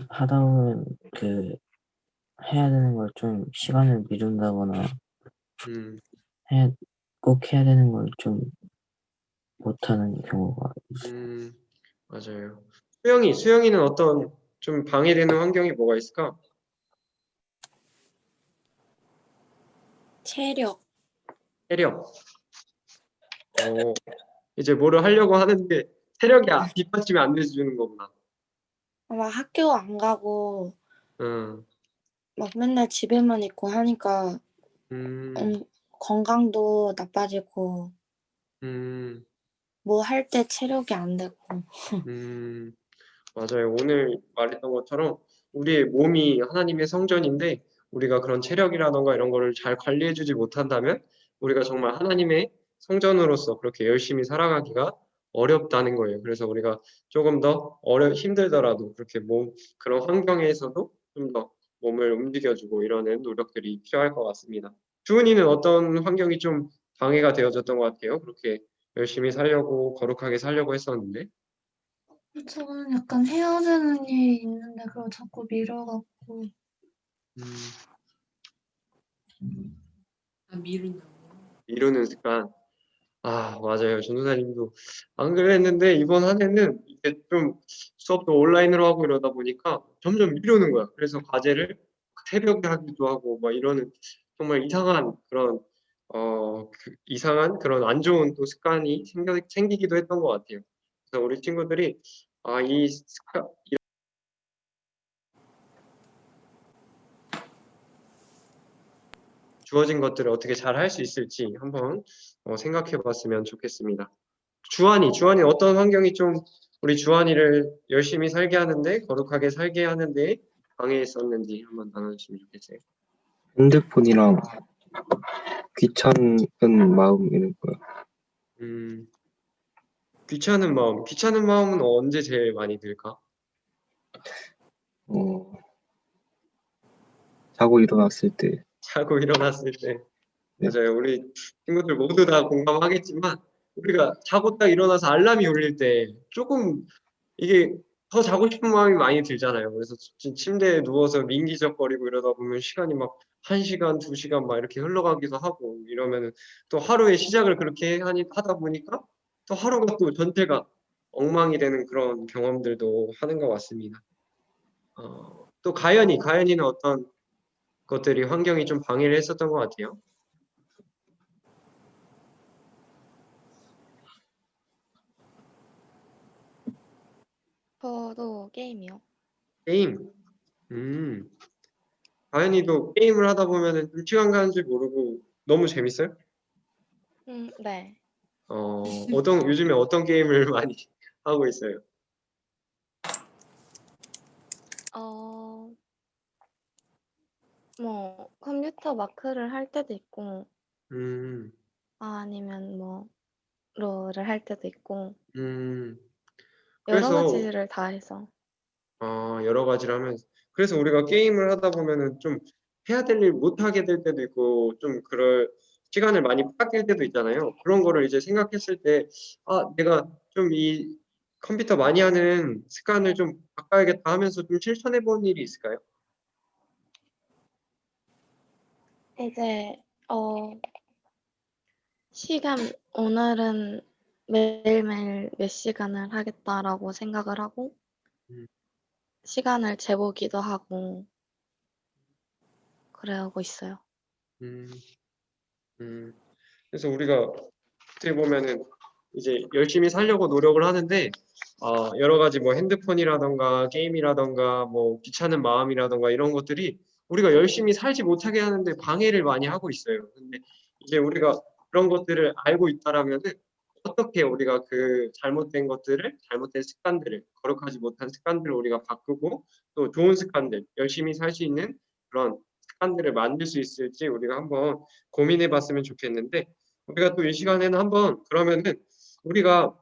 S7: 하다 보면 해야 되는 걸 좀 시간을 미룬다거나
S5: 음,
S7: 해, 꼭 해야 되는 걸 좀 못하는 경우가
S5: 음, 맞아요. 수영이는 어떤 좀 방해되는 환경이 뭐가 있을까?
S2: 체력.
S5: 체력. 이제 뭐를 하려고 하는데 체력이 뒷받침이 안 돼주는 거구나.
S2: 막 학교 안 가고
S5: 음,
S2: 막 맨날 집에만 있고 하니까
S5: 음,
S2: 건강도 나빠지고
S5: 음,
S2: 뭐 할 때 체력이 안 되고.
S5: 음, 맞아요. 오늘 말했던 것처럼 우리의 몸이 하나님의 성전인데 우리가 그런 체력이라던가 이런 거를 잘 관리해주지 못한다면 우리가 정말 하나님의 성전으로서 그렇게 열심히 살아가기가 어렵다는 거예요. 그래서 우리가 조금 더 힘들더라도 그렇게 그런 환경에서도 좀 더 몸을 움직여주고 이러는 노력들이 필요할 것 같습니다. 주은이는 어떤 환경이 좀 방해가 되어졌던 것 같아요? 그렇게 열심히 살려고 거룩하게 살려고 했었는데.
S8: 저는 약간 해야 되는 일이 있는데 그걸 자꾸 미뤄갖고
S5: 음,
S1: 미룬다고.
S5: 미루는 습관. 아, 맞아요. 전도사님도 안 그랬는데 이번 한 해는 이게 좀 수업도 온라인으로 하고 이러다 보니까 점점 미루는 거야. 그래서 과제를 새벽에 하기도 하고 막 이러는 정말 이상한 그런 이상한 그런 안 좋은 또 습관이 생기기도 했던 것 같아요. 그래서 우리 친구들이 이 습관 주어진 것들을 어떻게 잘 할 수 있을지 한번 생각해 봤으면 좋겠습니다. 주한이 어떤 환경이 좀 우리 주한이를 열심히 살게 하는데 거룩하게 살게 하는데 방해했었는지 한번 나눠주시면 좋겠어요.
S7: 핸드폰이랑 귀찮은 마음 이런 거요.
S5: 음, 귀찮은 마음은 언제 제일 많이 들까?
S7: 어, 자고 일어났을 때.
S5: 자고 일어났을 때.
S7: 네.
S5: 맞아요. 우리 친구들 모두 다 공감하겠지만 우리가 자고 딱 일어나서 알람이 울릴 때 조금 이게 더 자고 싶은 마음이 많이 들잖아요. 그래서 침대에 누워서 민기적거리고 이러다 보면 시간이 막 1시간, 2시간 막 이렇게 흘러가기도 하고 이러면은 또 하루의 시작을 그렇게 하다 보니까 또 하루가 또 전체가 엉망이 되는 그런 경험들도 하는 것 같습니다. 또 가연이는 어떤 것들이 환경이 좀 방해를 했었던 것 같아요.
S2: 저도 게임이요.
S5: 게임. 가연이도 게임을 하다 보면은 좀 시간 가는 줄 모르고 너무 재밌어요?
S2: 네.
S5: 요즘에 어떤 게임을 많이 하고 있어요?
S2: 어, 뭐 컴퓨터 마크를 할 때도 있고
S5: 음,
S2: 아니면 뭐 롤을 할 때도 있고
S5: 음,
S2: 여러
S5: 그래서,
S2: 가지를 다 해서.
S5: 여러 가지를 하면서, 그래서 우리가 게임을 하다 보면은 좀 해야 될 일 못 하게 될 때도 있고, 좀 그럴 시간을 많이 뺏길 때도 있잖아요. 그런 거를 이제 생각했을 때, 내가 좀 이 컴퓨터 많이 하는 습관을 좀 바꿔야겠다 하면서 좀 실천해 본 일이 있을까요?
S2: 이제 시간 오늘은 매일매일 몇 시간을 하겠다라고 생각을 하고
S5: 음,
S2: 시간을 재보기도 하고 그러고 있어요.
S5: 음, 음. 그래서 우리가 어떻게 보면은 이제 열심히 살려고 노력을 하는데 여러 가지 뭐 핸드폰이라던가 게임이라던가 뭐 귀찮은 마음이라던가 이런 것들이 우리가 열심히 살지 못하게 하는데 방해를 많이 하고 있어요. 근데 이제 우리가 그런 것들을 알고 있다라면은 어떻게 우리가 그 잘못된 습관들을 거룩하지 못한 습관들을 우리가 바꾸고 또 좋은 습관들 열심히 살 수 있는 그런 습관들을 만들 수 있을지 우리가 한번 고민해 봤으면 좋겠는데 우리가 또 이 시간에는 한번 그러면은 우리가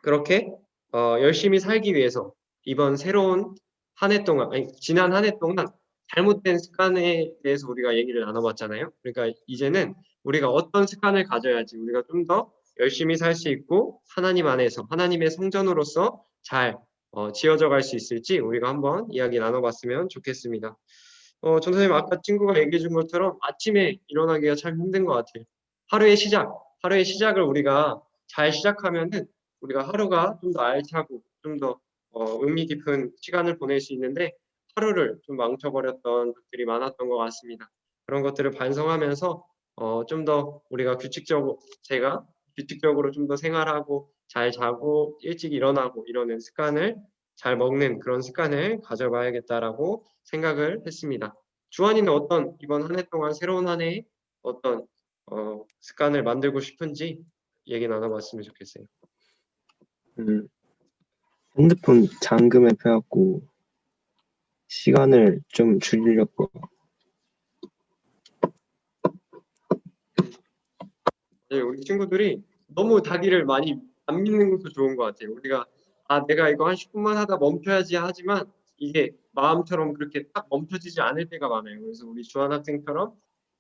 S5: 그렇게 열심히 살기 위해서 이번 새로운 한 해 동안, 아니, 지난 한 해 동안 잘못된 습관에 대해서 우리가 얘기를 나눠봤잖아요. 그러니까 이제는 우리가 어떤 습관을 가져야지 우리가 좀 더 열심히 살 수 있고 하나님 안에서 하나님의 성전으로서 잘 지어져 갈 수 있을지 우리가 한번 이야기 나눠봤으면 좋겠습니다. 전 선생님 아까 친구가 얘기해 준 것처럼 아침에 일어나기가 참 힘든 것 같아요. 하루의 시작을 우리가 잘 시작하면은 우리가 하루가 좀 더 알차고 좀 더 의미 깊은 시간을 보낼 수 있는데 하루를 좀 망쳐버렸던 것들이 많았던 것 같습니다. 그런 것들을 반성하면서 좀 더 우리가 제가 규칙적으로 좀 더 생활하고 잘 자고 일찍 일어나고 이러는 습관을 잘 먹는 그런 습관을 가져봐야겠다라고 생각을 했습니다. 주한이는 이번 한 해 동안 새로운 한 해에 어떤 습관을 만들고 싶은지 얘기 나눠봤으면 좋겠어요.
S7: 핸드폰 잠금에 펴갖고 시간을 좀 줄이려고.
S5: 네, 우리 친구들이 너무 자기를 많이 안 믿는 것도 좋은 것 같아요. 우리가 내가 이거 한 10분만 하다 멈춰야지 하지만 이게 마음처럼 그렇게 딱 멈춰지지 않을 때가 많아요. 그래서 우리 주한 학생처럼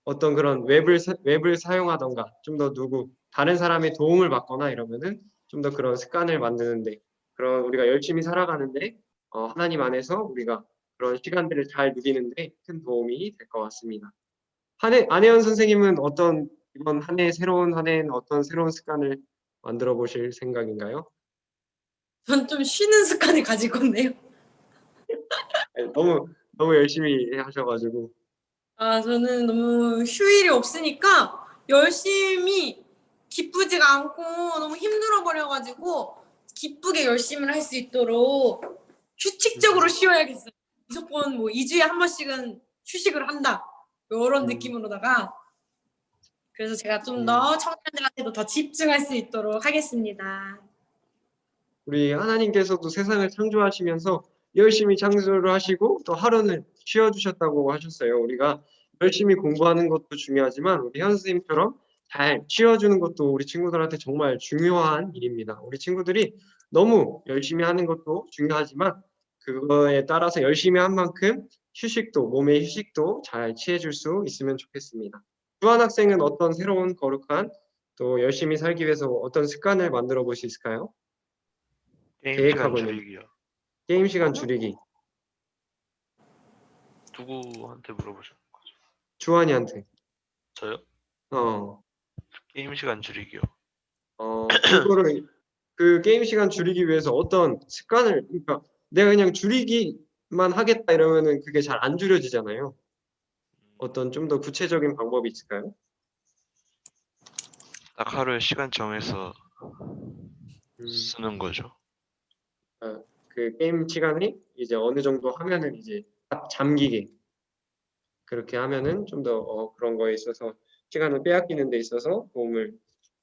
S5: 어떤 그런 웹을 사용하던가 좀 더 다른 사람의 도움을 받거나 이러면은 좀 더 그런 습관을 만드는데 그런 우리가 열심히 살아가는데 하나님 안에서 우리가 그런 시간들을 잘 누리는데 큰 도움이 될 것 같습니다. 안혜연 선생님은 이번 새로운 한 해에는 어떤 새로운 습관을 만들어 보실 생각인가요?
S1: 전 좀 쉬는 습관을 가질 건데요.
S5: 아니, 너무 열심히 하셔가지고.
S1: 저는 너무 휴일이 없으니까 열심히 기쁘지가 않고 너무 힘들어 버려가지고 기쁘게 열심히 할 수 있도록 규칙적으로 쉬어야겠어요. 무조건 뭐 2주에 한 번씩은 휴식을 한다. 이런 느낌으로다가 그래서 제가 좀 더 청년들한테도 더 집중할 수 있도록 하겠습니다.
S5: 우리 하나님께서도 세상을 창조하시면서 열심히 창조를 하시고 또 하루는 쉬어주셨다고 하셨어요. 우리가 열심히 공부하는 것도 중요하지만 우리 현 선생님처럼 잘 쉬어주는 것도 우리 친구들한테 정말 중요한 일입니다. 우리 친구들이 너무 열심히 하는 것도 중요하지만 그거에 따라서 열심히 한 만큼 몸의 휴식도 잘 취해줄 수 있으면 좋겠습니다. 주한 학생은 어떤 새로운 거룩한 또 열심히 살기 위해서 어떤 습관을 만들어 볼 수 있을까요?
S6: 게임 시간
S5: 계획하고 있는
S6: 줄이기요.
S5: 게임 시간 줄이기.
S6: 누구한테 물어보셨는 거죠?
S5: 주한이한테.
S6: 저요?
S5: 어,
S6: 게임 시간 줄이기요.
S5: 그거를 그 게임 시간 줄이기 위해서 어떤 습관을 그러니까 내가 그냥 줄이기만 하겠다 이러면은 그게 잘 안 줄여지잖아요. 어떤 좀 더 구체적인 방법이 있을까요?
S6: 딱 하루에 시간 정해서
S5: 음,
S6: 쓰는 거죠.
S5: 그 게임 시간이 이제 어느 정도 하면은 이제 딱 잠기게 그렇게 하면은 좀 더 그런 거에 있어서 시간을 빼앗기는 데 있어서 도움을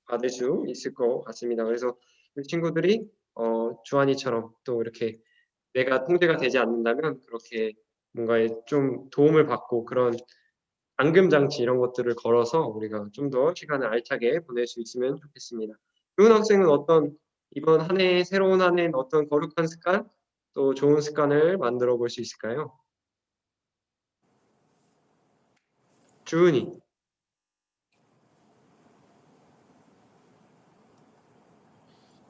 S5: 받을 수 있을 것 같습니다. 그래서 우리 친구들이 주한이처럼 또 이렇게 내가 통제가 되지 않는다면 그렇게 뭔가에 좀 도움을 받고 그런 잠금 장치 이런 것들을 걸어서 우리가 좀 더 시간을 알차게 보낼 수 있으면 좋겠습니다. 좋은 학생은 이번 한 해 새로운 한 해는 어떤 거룩한 습관 또 좋은 습관을 만들어 볼 수 있을까요? 주은이.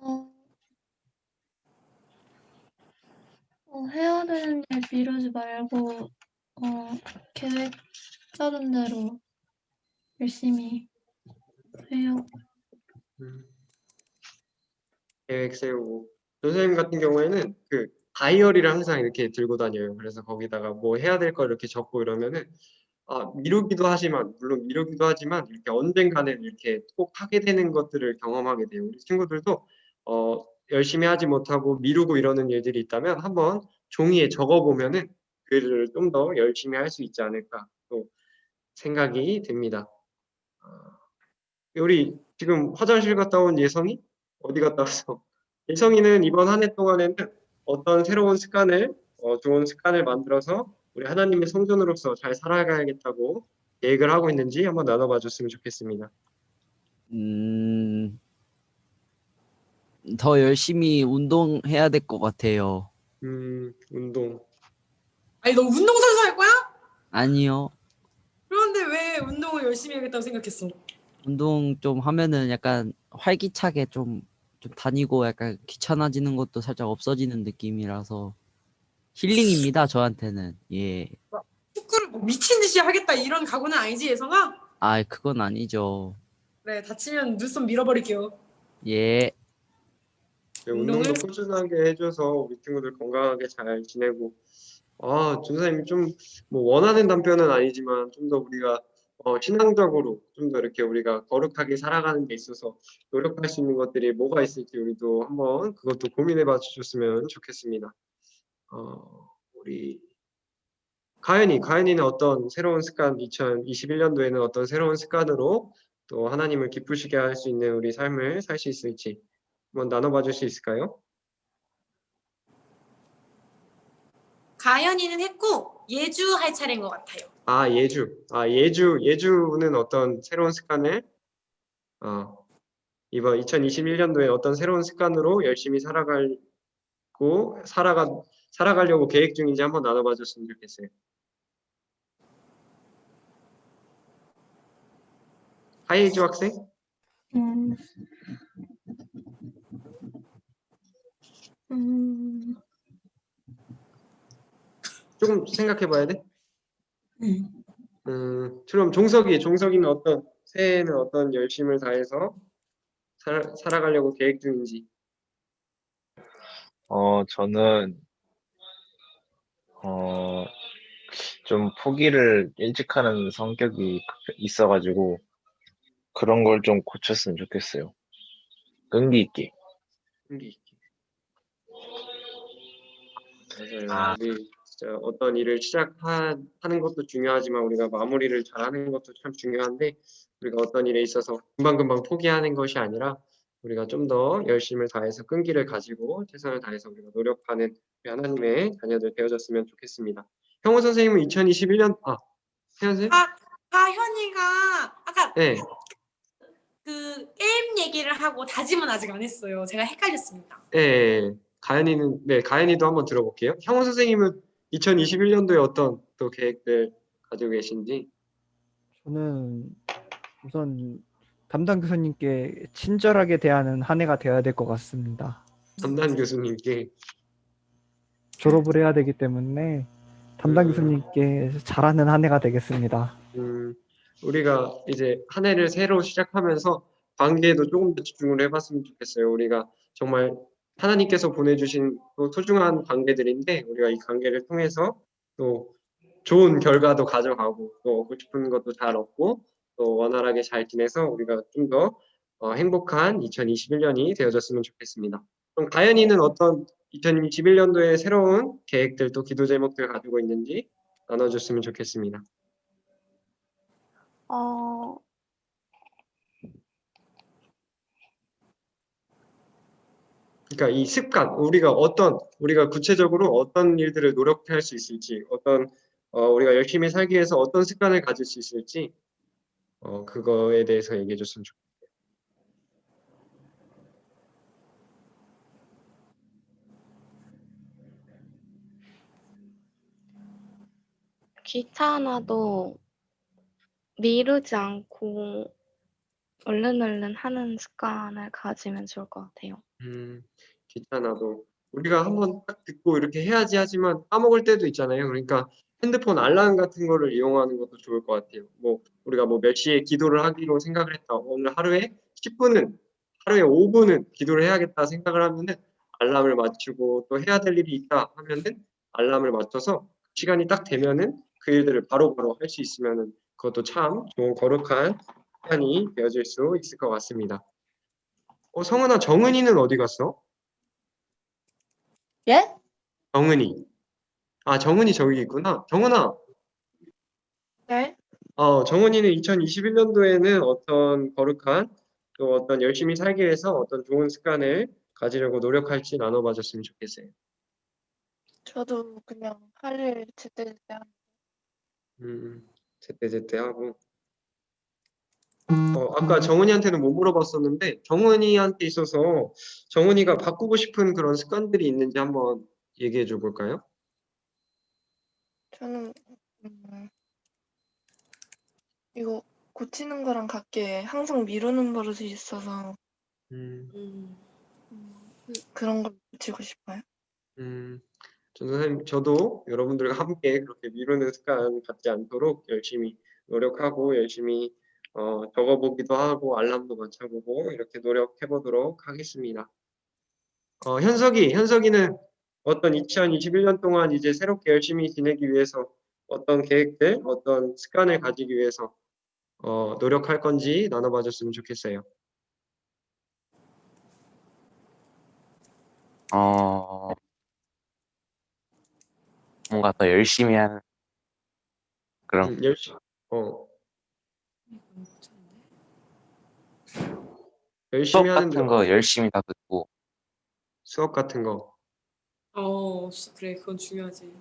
S8: 어, 해야 되는 일 미루지 말고 계획 짜는 대로 열심히 해요.
S5: 계획 세우고 선생님 같은 경우에는 그 다이어리를 항상 이렇게 들고 다녀요. 그래서 거기다가 뭐 해야 될 걸 이렇게 적고 이러면은 물론 미루기도 하지만 이렇게 언젠가는 이렇게 꼭 하게 되는 것들을 경험하게 돼요. 우리 친구들도 열심히 하지 못하고 미루고 이러는 일들이 있다면 한번 종이에 적어 보면은 그를 좀 더 열심히 할 수 있지 않을까 또 생각이 듭니다. 우리 지금 화장실 갔다 온 예성이 어디 갔다 왔어? 예성이는 이번 한 해 동안에는 어떤 새로운 습관을 좋은 습관을 만들어서 우리 하나님의 성전으로서 잘 살아가야겠다고 계획을 하고 있는지 한번 나눠봐 줬으면 좋겠습니다.
S4: 더 열심히 운동해야 될 것 같아요.
S5: 운동.
S1: 아니 너 운동선수 할 거야?
S4: 아니요.
S1: 그런데 왜 운동을 열심히 하겠다고 생각했어?
S4: 운동 좀 하면은 약간 활기차게 좀 다니고 약간 귀찮아지는 것도 살짝 없어지는 느낌이라서 힐링입니다, 저한테는. 예.
S1: 축구를 뭐 미친 듯이 하겠다 이런 각오는 아니지 예성아?
S4: 아, 그건 아니죠.
S1: 네 다치면 눈썹 밀어버릴게요.
S4: 예.
S5: 네, 운동도 꾸준하게 해줘서 우리 친구들 건강하게 잘 지내고 전사님 좀 뭐 원하는 답변은 아니지만 좀 더 우리가 신앙적으로 좀 더 이렇게 우리가 거룩하게 살아가는 데 있어서 노력할 수 있는 것들이 뭐가 있을지 우리도 한번 그것도 고민해 봐 주셨으면 좋겠습니다. 우리 가연이는 어떤 새로운 습관 2021년도에는 어떤 새로운 습관으로 또 하나님을 기쁘시게 할 수 있는 우리 삶을 살 수 있을지 한번 나눠봐 줄 수 있을까요?
S1: 가연이는 했고 예주 할 차례인 것 같아요.
S5: 예주는 어떤 새로운 습관을 이번 2021년도에 어떤 새로운 습관으로 열심히 살아가려고 계획 중인지 한번 나눠봐 줬으면 좋겠어요. 하예주 학생?
S8: 음, 음,
S5: 조금 생각해 봐야 돼?
S8: 음.
S5: 그럼 종석이는 새해에는 어떤 열심을 다해서 살아가려고 계획 중인지.
S9: 저는, 좀 포기를 일찍 하는 성격이 있어가지고, 그런 걸 좀 고쳤으면 좋겠어요. 끈기 있게.
S5: 끈기 있게. 맞아요. 우리 진짜 어떤 일을 시작하는 것도 중요하지만 우리가 마무리를 잘하는 것도 참 중요한데 우리가 어떤 일에 있어서 금방금방 포기하는 것이 아니라 우리가 좀 더 열심을 다해서 끈기를 가지고 최선을 다해서 우리가 노력하는 우리 하나님의 자녀들 되어졌으면 좋겠습니다. 형우 선생님은 2021년 혜연 선생님?
S1: 가현이가 아까
S5: 네.
S1: 그 게임 얘기를 하고 다짐은 아직 안 했어요. 제가 헷갈렸습니다.
S5: 네. 가연이도 한번 들어볼게요. 형우 선생님은 2021년도에 어떤 또 계획들 가지고 계신지?
S10: 저는 우선 담당 교수님께 친절하게 대하는 한 해가 되어야 될 것 같습니다.
S5: 담당 교수님께
S10: 졸업을 해야 되기 때문에 담당 교수님께 잘하는 한 해가 되겠습니다.
S5: 우리가 이제 한 해를 새로 시작하면서 관계에도 조금 더 집중을 해봤으면 좋겠어요. 우리가 정말 하나님께서 보내주신 또 소중한 관계들인데 우리가 이 관계를 통해서 또 좋은 결과도 가져가고 또 얻고 싶은 것도 잘 얻고 또 원활하게 잘 지내서 우리가 좀 더 행복한 2021년이 되어졌으면 좋겠습니다. 그럼 가연이는 어떤 2021년도에 새로운 계획들 또 기도 제목들 가지고 있는지 나눠줬으면 좋겠습니다. 그러니까 이 습관, 우리가 구체적으로 어떤 일들을 노력할 수 있을지, 우리가 열심히 살기 위해서 어떤 습관을 가질 수 있을지, 그거에 대해서 얘기해 줬으면 좋겠어요.
S2: 귀찮아도 미루지 않고 얼른 하는 습관을 가지면 좋을 것 같아요.
S5: 귀찮아도 우리가 한번 딱 듣고 이렇게 해야지 하지만 까먹을 때도 있잖아요. 그러니까 핸드폰 알람 같은 거를 이용하는 것도 좋을 것 같아요. 우리가 몇 시에 기도를 하기로 생각을 했다. 오늘 하루에 10분은, 하루에 5분은 기도를 해야겠다 생각을 하면은 알람을 맞추고 또 해야 될 일이 있다 하면은 알람을 맞춰서 시간이 딱 되면은 그 일들을 바로바로 할 수 있으면은 그것도 참 좋은 거룩한 습관이 되어질 수 있을 것 같습니다. 성은아, 정은이는 어디 갔어?
S8: 예?
S5: 정은이. 정은이 저기 있구나. 정은아,
S8: 네?
S5: 정은이는 2021년도에는 어떤 거룩한 또 어떤 열심히 살기 위해서 어떤 좋은 습관을 가지려고 노력할지 나눠봐 줬으면 좋겠어요.
S8: 저도 그냥 할 일 제때제때
S5: 제때제때 하고. 아까 정은이한테는 못 물어봤었는데 정은이한테 있어서 정은이가 바꾸고 싶은 그런 습관들이 있는지 한번 얘기해 줘 볼까요?
S8: 저는 이거 고치는 거랑 같게 항상 미루는 버릇이 있어서 그런 걸 고치고 싶어요.
S5: 선생님, 저도 여러분들과 함께 그렇게 미루는 습관 갖지 않도록 열심히 노력하고 열심히 적어보기도 하고 알람도 맞춰보고 이렇게 노력해보도록 하겠습니다. 현석이는 어떤 2021년 동안 이제 새롭게 열심히 지내기 위해서 어떤 계획들, 어떤 습관을 가지기 위해서 노력할 건지 나눠봐 줬으면 좋겠어요.
S11: 뭔가 더 열심히 하는 그런
S5: 열심히.
S11: 수업
S5: 열심히 하는
S11: 같은 거 열심히 다 듣고
S5: 수업 같은 거.
S1: 진짜 그래. 그건 중요하지.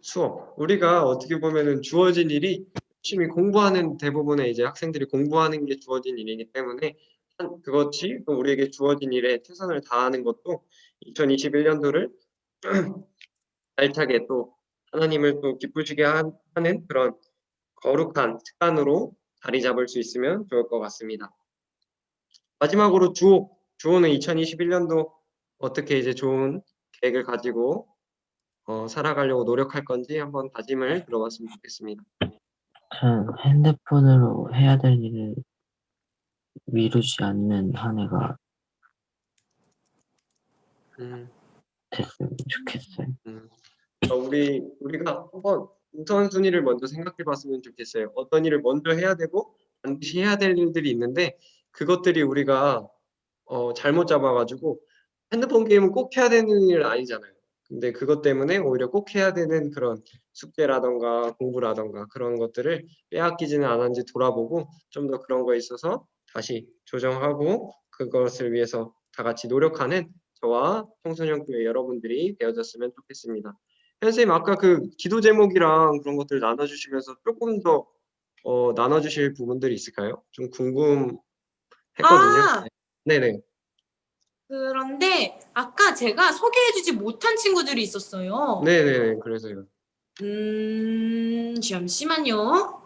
S5: 수업. 우리가 어떻게 보면은 주어진 일이 열심히 공부하는 대부분의 이제 학생들이 공부하는 게 주어진 일이기 때문에 그것이 또 우리에게 주어진 일에 최선을 다하는 것도 2021년도를 알차게 또 하나님을 또 기쁘시게 하는 그런 거룩한 습관으로 자리 잡을 수 있으면 좋을 것 같습니다. 마지막으로 주호는 2021년도 어떻게 이제 좋은 계획을 가지고 살아가려고 노력할 건지 한번 다짐을 들어봤으면 좋겠습니다.
S7: 전 핸드폰으로 해야 될 일을 미루지 않는 한 해가
S5: 음,
S7: 됐으면 좋겠어요.
S5: 우리가 한번 우선순위를 먼저 생각해 봤으면 좋겠어요. 어떤 일을 먼저 해야 되고 반드시 해야 될 일들이 있는데 그것들이 우리가 잘못 잡아가지고 핸드폰 게임은 꼭 해야 되는 일 아니잖아요. 근데 그것 때문에 오히려 꼭 해야 되는 그런 숙제라던가 공부라던가 그런 것들을 빼앗기지는 않았는지 돌아보고 좀 더 그런 거에 있어서 다시 조정하고 그것을 위해서 다 같이 노력하는 저와 청소년교회 여러분들이 되어졌으면 좋겠습니다. 선생님 아까 그 기도 제목이랑 그런 것들 나눠주시면서 조금 더 나눠주실 부분들이 있을까요? 좀 궁금했거든요. 네네.
S1: 그런데 아까 제가 소개해주지 못한 친구들이 있었어요.
S5: 네네네. 그래서요.
S1: 잠시만요.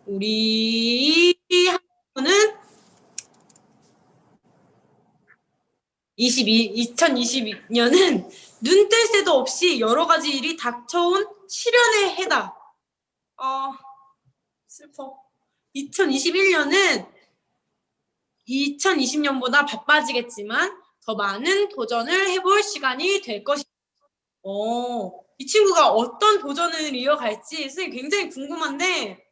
S1: 우리 학교는 2022년은 눈 뜰 새도 없이 여러 가지 일이 닥쳐온 시련의 해다. 슬퍼. 2021년은 2020년보다 바빠지겠지만 더 많은 도전을 해볼 시간이 될 것입니다. 이 친구가 어떤 도전을 이어갈지 선생님 굉장히 궁금한데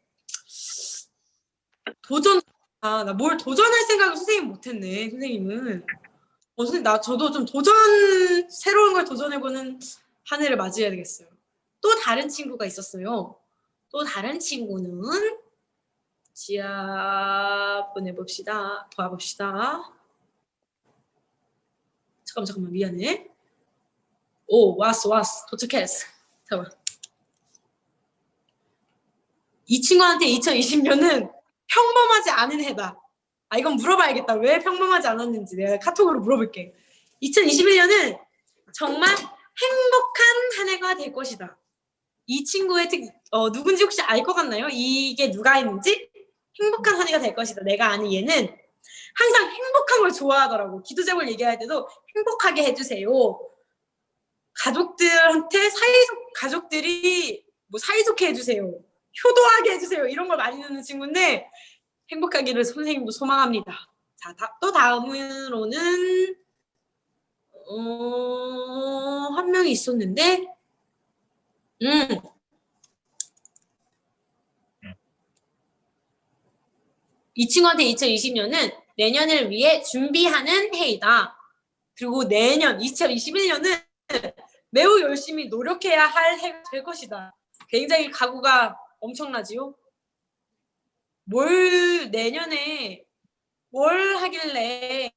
S1: 나 뭘 도전할 생각을 선생님 못했네. 선생님은 선생님 저도 좀 새로운 걸 도전해보는 한 해를 맞이해야 되겠어요. 또 다른 친구가 있었어요. 또 다른 친구는 보내봅시다. 봐봅시다. 잠깐만 미안해. 왔어 도착했어. 잠깐만. 이 친구한테 2020년은 평범하지 않은 해다. 이건 물어봐야겠다. 왜 평범하지 않았는지 내가 카톡으로 물어볼게. 2021년은 정말 행복한 한 해가 될 것이다. 이 친구의 누군지 혹시 알 것 같나요? 이게 누가 있는지? 행복한 한 해가 될 것이다. 내가 아는 얘는 항상 행복한 걸 좋아하더라고. 기도 제목 얘기할 때도 행복하게 해주세요. 가족들한테 가족들이 사이좋게 해주세요. 효도하게 해주세요. 이런 걸 많이 듣는 친구인데 행복하기를 선생님도 소망합니다. 자, 또 다음으로는 한 명이 있었는데 이 친구한테 2020년은 내년을 위해 준비하는 해이다. 그리고 내년 2021년은 매우 열심히 노력해야 할 해가 될 것이다. 굉장히 각오가 엄청나지요? 내년에 뭘 하길래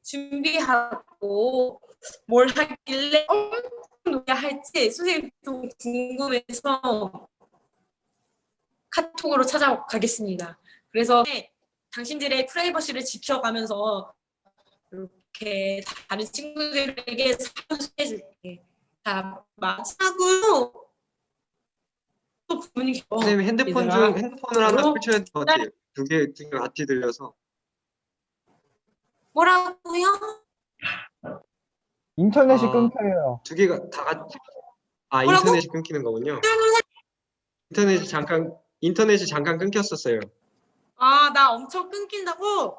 S1: 준비하고 뭘 하길래 엄청 노래야 할지 선생님도 궁금해서 카톡으로 찾아가겠습니다. 그래서 당신들의 프라이버시를 지켜가면서 이렇게 다른 친구들에게 소개해줄게. 자, 마지막으로 또 부모님
S5: 선생님 핸드폰을 하나 끄셔야 될 것 같아요. 두 개 같이 들려서.
S1: 뭐라고요?
S10: 인터넷이 끊겨요.
S5: 두 개가 다 같이
S1: 뭐라고?
S5: 인터넷이 끊기는 거군요. 인터넷이 잠깐 끊겼었어요.
S1: 나 엄청 끊긴다고?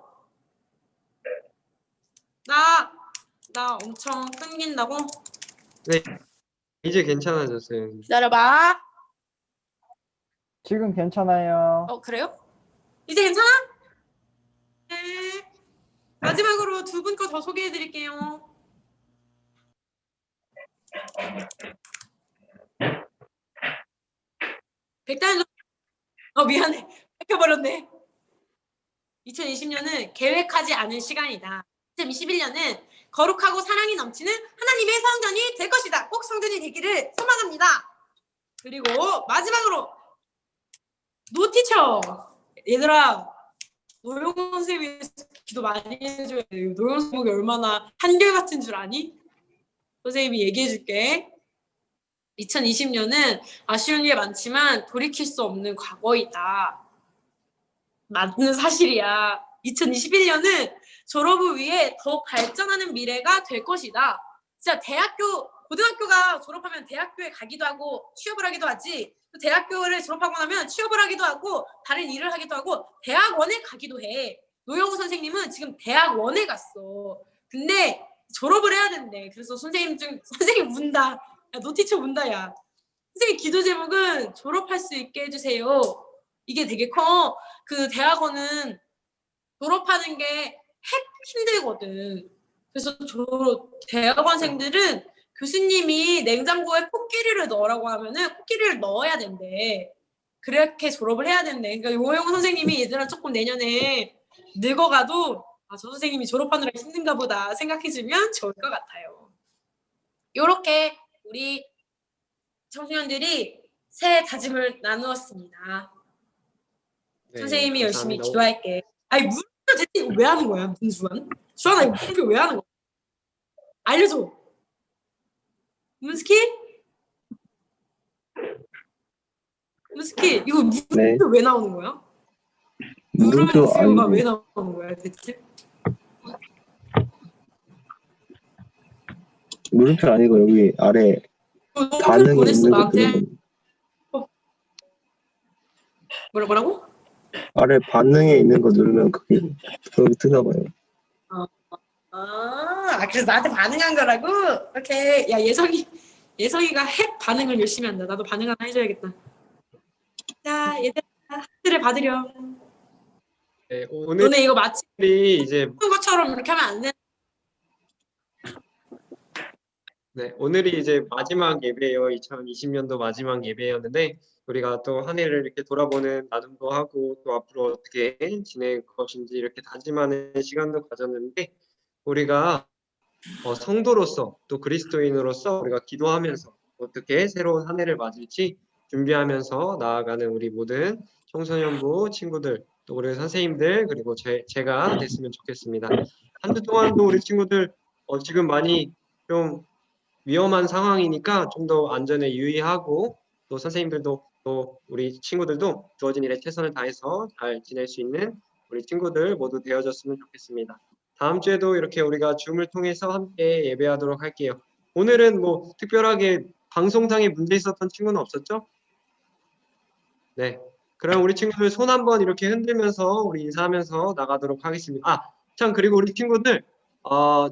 S1: 나 엄청 끊긴다고?
S5: 네, 이제 괜찮아졌어요.
S1: 기다려봐.
S10: 지금 괜찮아요.
S1: 그래요? 이제 괜찮아? 네. 마지막으로 두 분 거 더 소개해드릴게요. 백다현 미안해. 뺏겨버렸네. 2020년은 계획하지 않은 시간이다. 2021년은 거룩하고 사랑이 넘치는 하나님의 성전이 될 것이다. 꼭 성전이 되기를 소망합니다. 그리고 마지막으로 노티처. 얘들아, 노영 선생님이 기도 많이 해줘야 돼. 노영 선생님이 얼마나 한결같은 줄 아니? 선생님이 얘기해줄게. 2020년은 아쉬운 게 많지만 돌이킬 수 없는 과거이다. 맞는 사실이야. 2021년은 졸업을 위해 더 발전하는 미래가 될 것이다. 진짜 고등학교가 졸업하면 대학교에 가기도 하고 취업을 하기도 하지. 또 대학교를 졸업하고 나면 취업을 하기도 하고 다른 일을 하기도 하고 대학원에 가기도 해. 노영우 선생님은 지금 대학원에 갔어. 근데 졸업을 해야 된대. 그래서 선생님 운다. 야, 노티처 운다, 야. 선생님 기도 제목은 졸업할 수 있게 해주세요. 이게 되게 커. 그 대학원은 졸업하는 게 힘들거든. 그래서 대학원생들은 교수님이 냉장고에 코끼리를 넣으라고 하면은 코끼리를 넣어야 된대. 그렇게 졸업을 해야 된대. 그러니까 오영훈 선생님이 얘들아 조금 내년에 늙어가도 저 선생님이 졸업하느라 힘든가 보다 생각해주면 좋을 것 같아요. 요렇게 우리 청소년들이 새 다짐을 나누었습니다.
S5: 네,
S1: 선생님이 열심히
S5: 감사합니다.
S1: 기도할게. 아니 물음표 대체 이거 왜 하는 거야? 무슨 주한? 주한아 이거 물음표 왜 하는 거야? 알려줘. 문스키? 이거 물음표
S7: 네.
S1: 왜 나오는 거야?
S7: 물음표
S1: 물음표가
S7: 아니고
S1: 왜 나오는 거야 대체?
S7: 물음표 아니고 여기 아래
S1: 너
S7: 반응이
S1: 보냈어
S7: 있는 거
S1: 나한테?
S7: 누르면
S1: 뭐라고?
S7: 아래 반응에 있는 거 누르면 그게 뜨나 봐요.
S1: 그래서 나한테 반응한 거라고? 오케이. 야 예성이가 핵 반응을 열심히 한다. 나도 반응 하나 해줘야겠다. 자 얘들아 하트를 받으렴.
S5: 네, 오늘이
S1: 너네 이거 마치
S5: 이제
S1: 것처럼 이렇게 하면 안 돼.
S5: 네, 오늘이 이제 마지막 예배예요. 2020년도 마지막 예배였는데 우리가 또 한 해를 이렇게 돌아보는 나눔도 하고 또 앞으로 어떻게 지낼 것인지 이렇게 다짐하는 시간도 가졌는데 우리가 성도로서 또 그리스도인으로서 우리가 기도하면서 어떻게 새로운 한 해를 맞을지 준비하면서 나아가는 우리 모든 청소년부 친구들 또 우리 선생님들 그리고 제가 됐으면 좋겠습니다. 한 주 동안도 우리 친구들 지금 많이 좀 위험한 상황이니까 좀 더 안전에 유의하고 또 선생님들도 또 우리 친구들도 주어진 일에 최선을 다해서 잘 지낼 수 있는 우리 친구들 모두 되어줬으면 좋겠습니다. 다음 주에도 이렇게 우리가 줌을 통해서 함께 예배하도록 할게요. 오늘은 뭐 특별하게 방송상에 문제 있었던 친구는 없었죠? 네. 그럼 우리 친구들 손 한번 이렇게 흔들면서 우리 인사하면서 나가도록 하겠습니다. 참 그리고 우리 친구들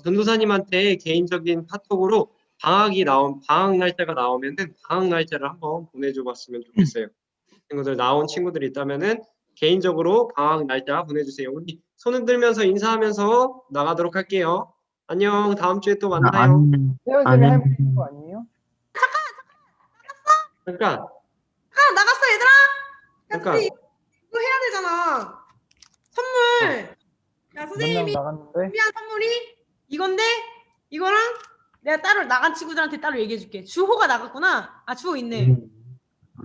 S5: 전도사님한테 개인적인 카톡으로 방학 날짜가 나오면은 방학 날짜를 한번 보내줘 봤으면 좋겠어요. 친구들 나온 친구들이 있다면은 개인적으로 방학 날짜 보내주세요. 우리 손 흔들면서 인사하면서 나가도록 할게요. 안녕. 다음 주에 또 만나요.
S10: 헤어지면 해보는 거 아니에요?
S5: 잠깐.
S1: 나갔어 얘들아.
S5: 잠깐.
S1: 우리 이거 해야 되잖아. 선물. 야
S10: 몇 명
S1: 선생님이
S10: 나갔는데?
S1: 준비한 선물이 이건데 이거랑 내가 따로 나간 친구들한테 따로 얘기해줄게. 주호가 나갔구나. 주호 있네.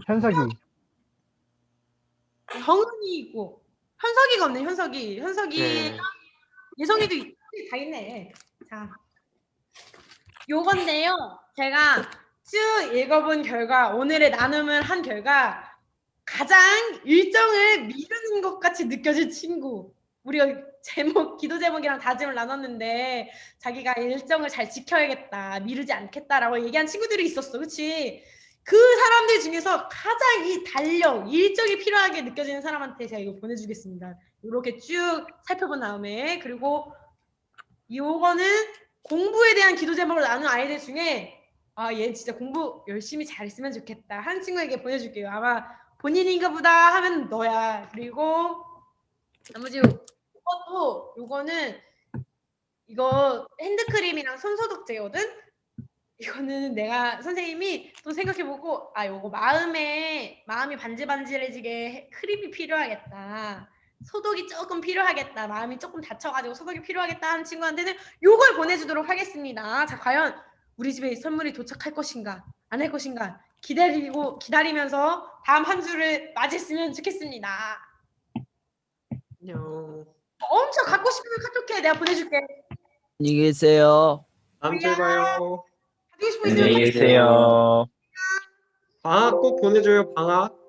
S10: 현석이.
S1: 정은이 있고 현석이가 없네. 현석이
S5: 네.
S1: 예성이도 다 있네. 자 요건데요. 제가 쭉 읽어본 결과 오늘의 나눔을 한 결과 가장 일정을 미루는 것 같이 느껴질 친구. 우리가 기도 제목이랑 다짐을 나눴는데 자기가 일정을 잘 지켜야겠다, 미루지 않겠다라고 얘기한 친구들이 있었어. 그치? 그 사람들 중에서 가장 이 달력, 일정이 필요하게 느껴지는 사람한테 제가 이거 보내주겠습니다. 이렇게 쭉 살펴본 다음에 그리고 요거는 공부에 대한 기도 제목을 나눈 아이들 중에 얘 진짜 공부 열심히 잘했으면 좋겠다 한 친구에게 보내줄게요. 아마 본인인가 보다 하면 너야. 그리고 나머지 요거는 이거 핸드크림이랑 손소독제거든. 이거는 내가 선생님이 또 생각해보고 요거 마음이 반질반질해지게 크림이 필요하겠다. 소독이 조금 필요하겠다. 마음이 조금 다쳐가지고 소독이 필요하겠다 하는 친구한테는 요걸 보내주도록 하겠습니다. 자, 과연 우리 집에 선물이 도착할 것인가 안 할 것인가 기다리면서 다음 한 주를 맞이했으면 좋겠습니다. 엄청 갖고 싶으면 카톡해. 내가 보내줄게.
S4: 안녕히 계세요.
S5: 다음 주에 봐요.
S1: 가지고 싶어 있으면
S9: 안녕히 계세요.
S5: 방학 꼭 보내줘요, 방학.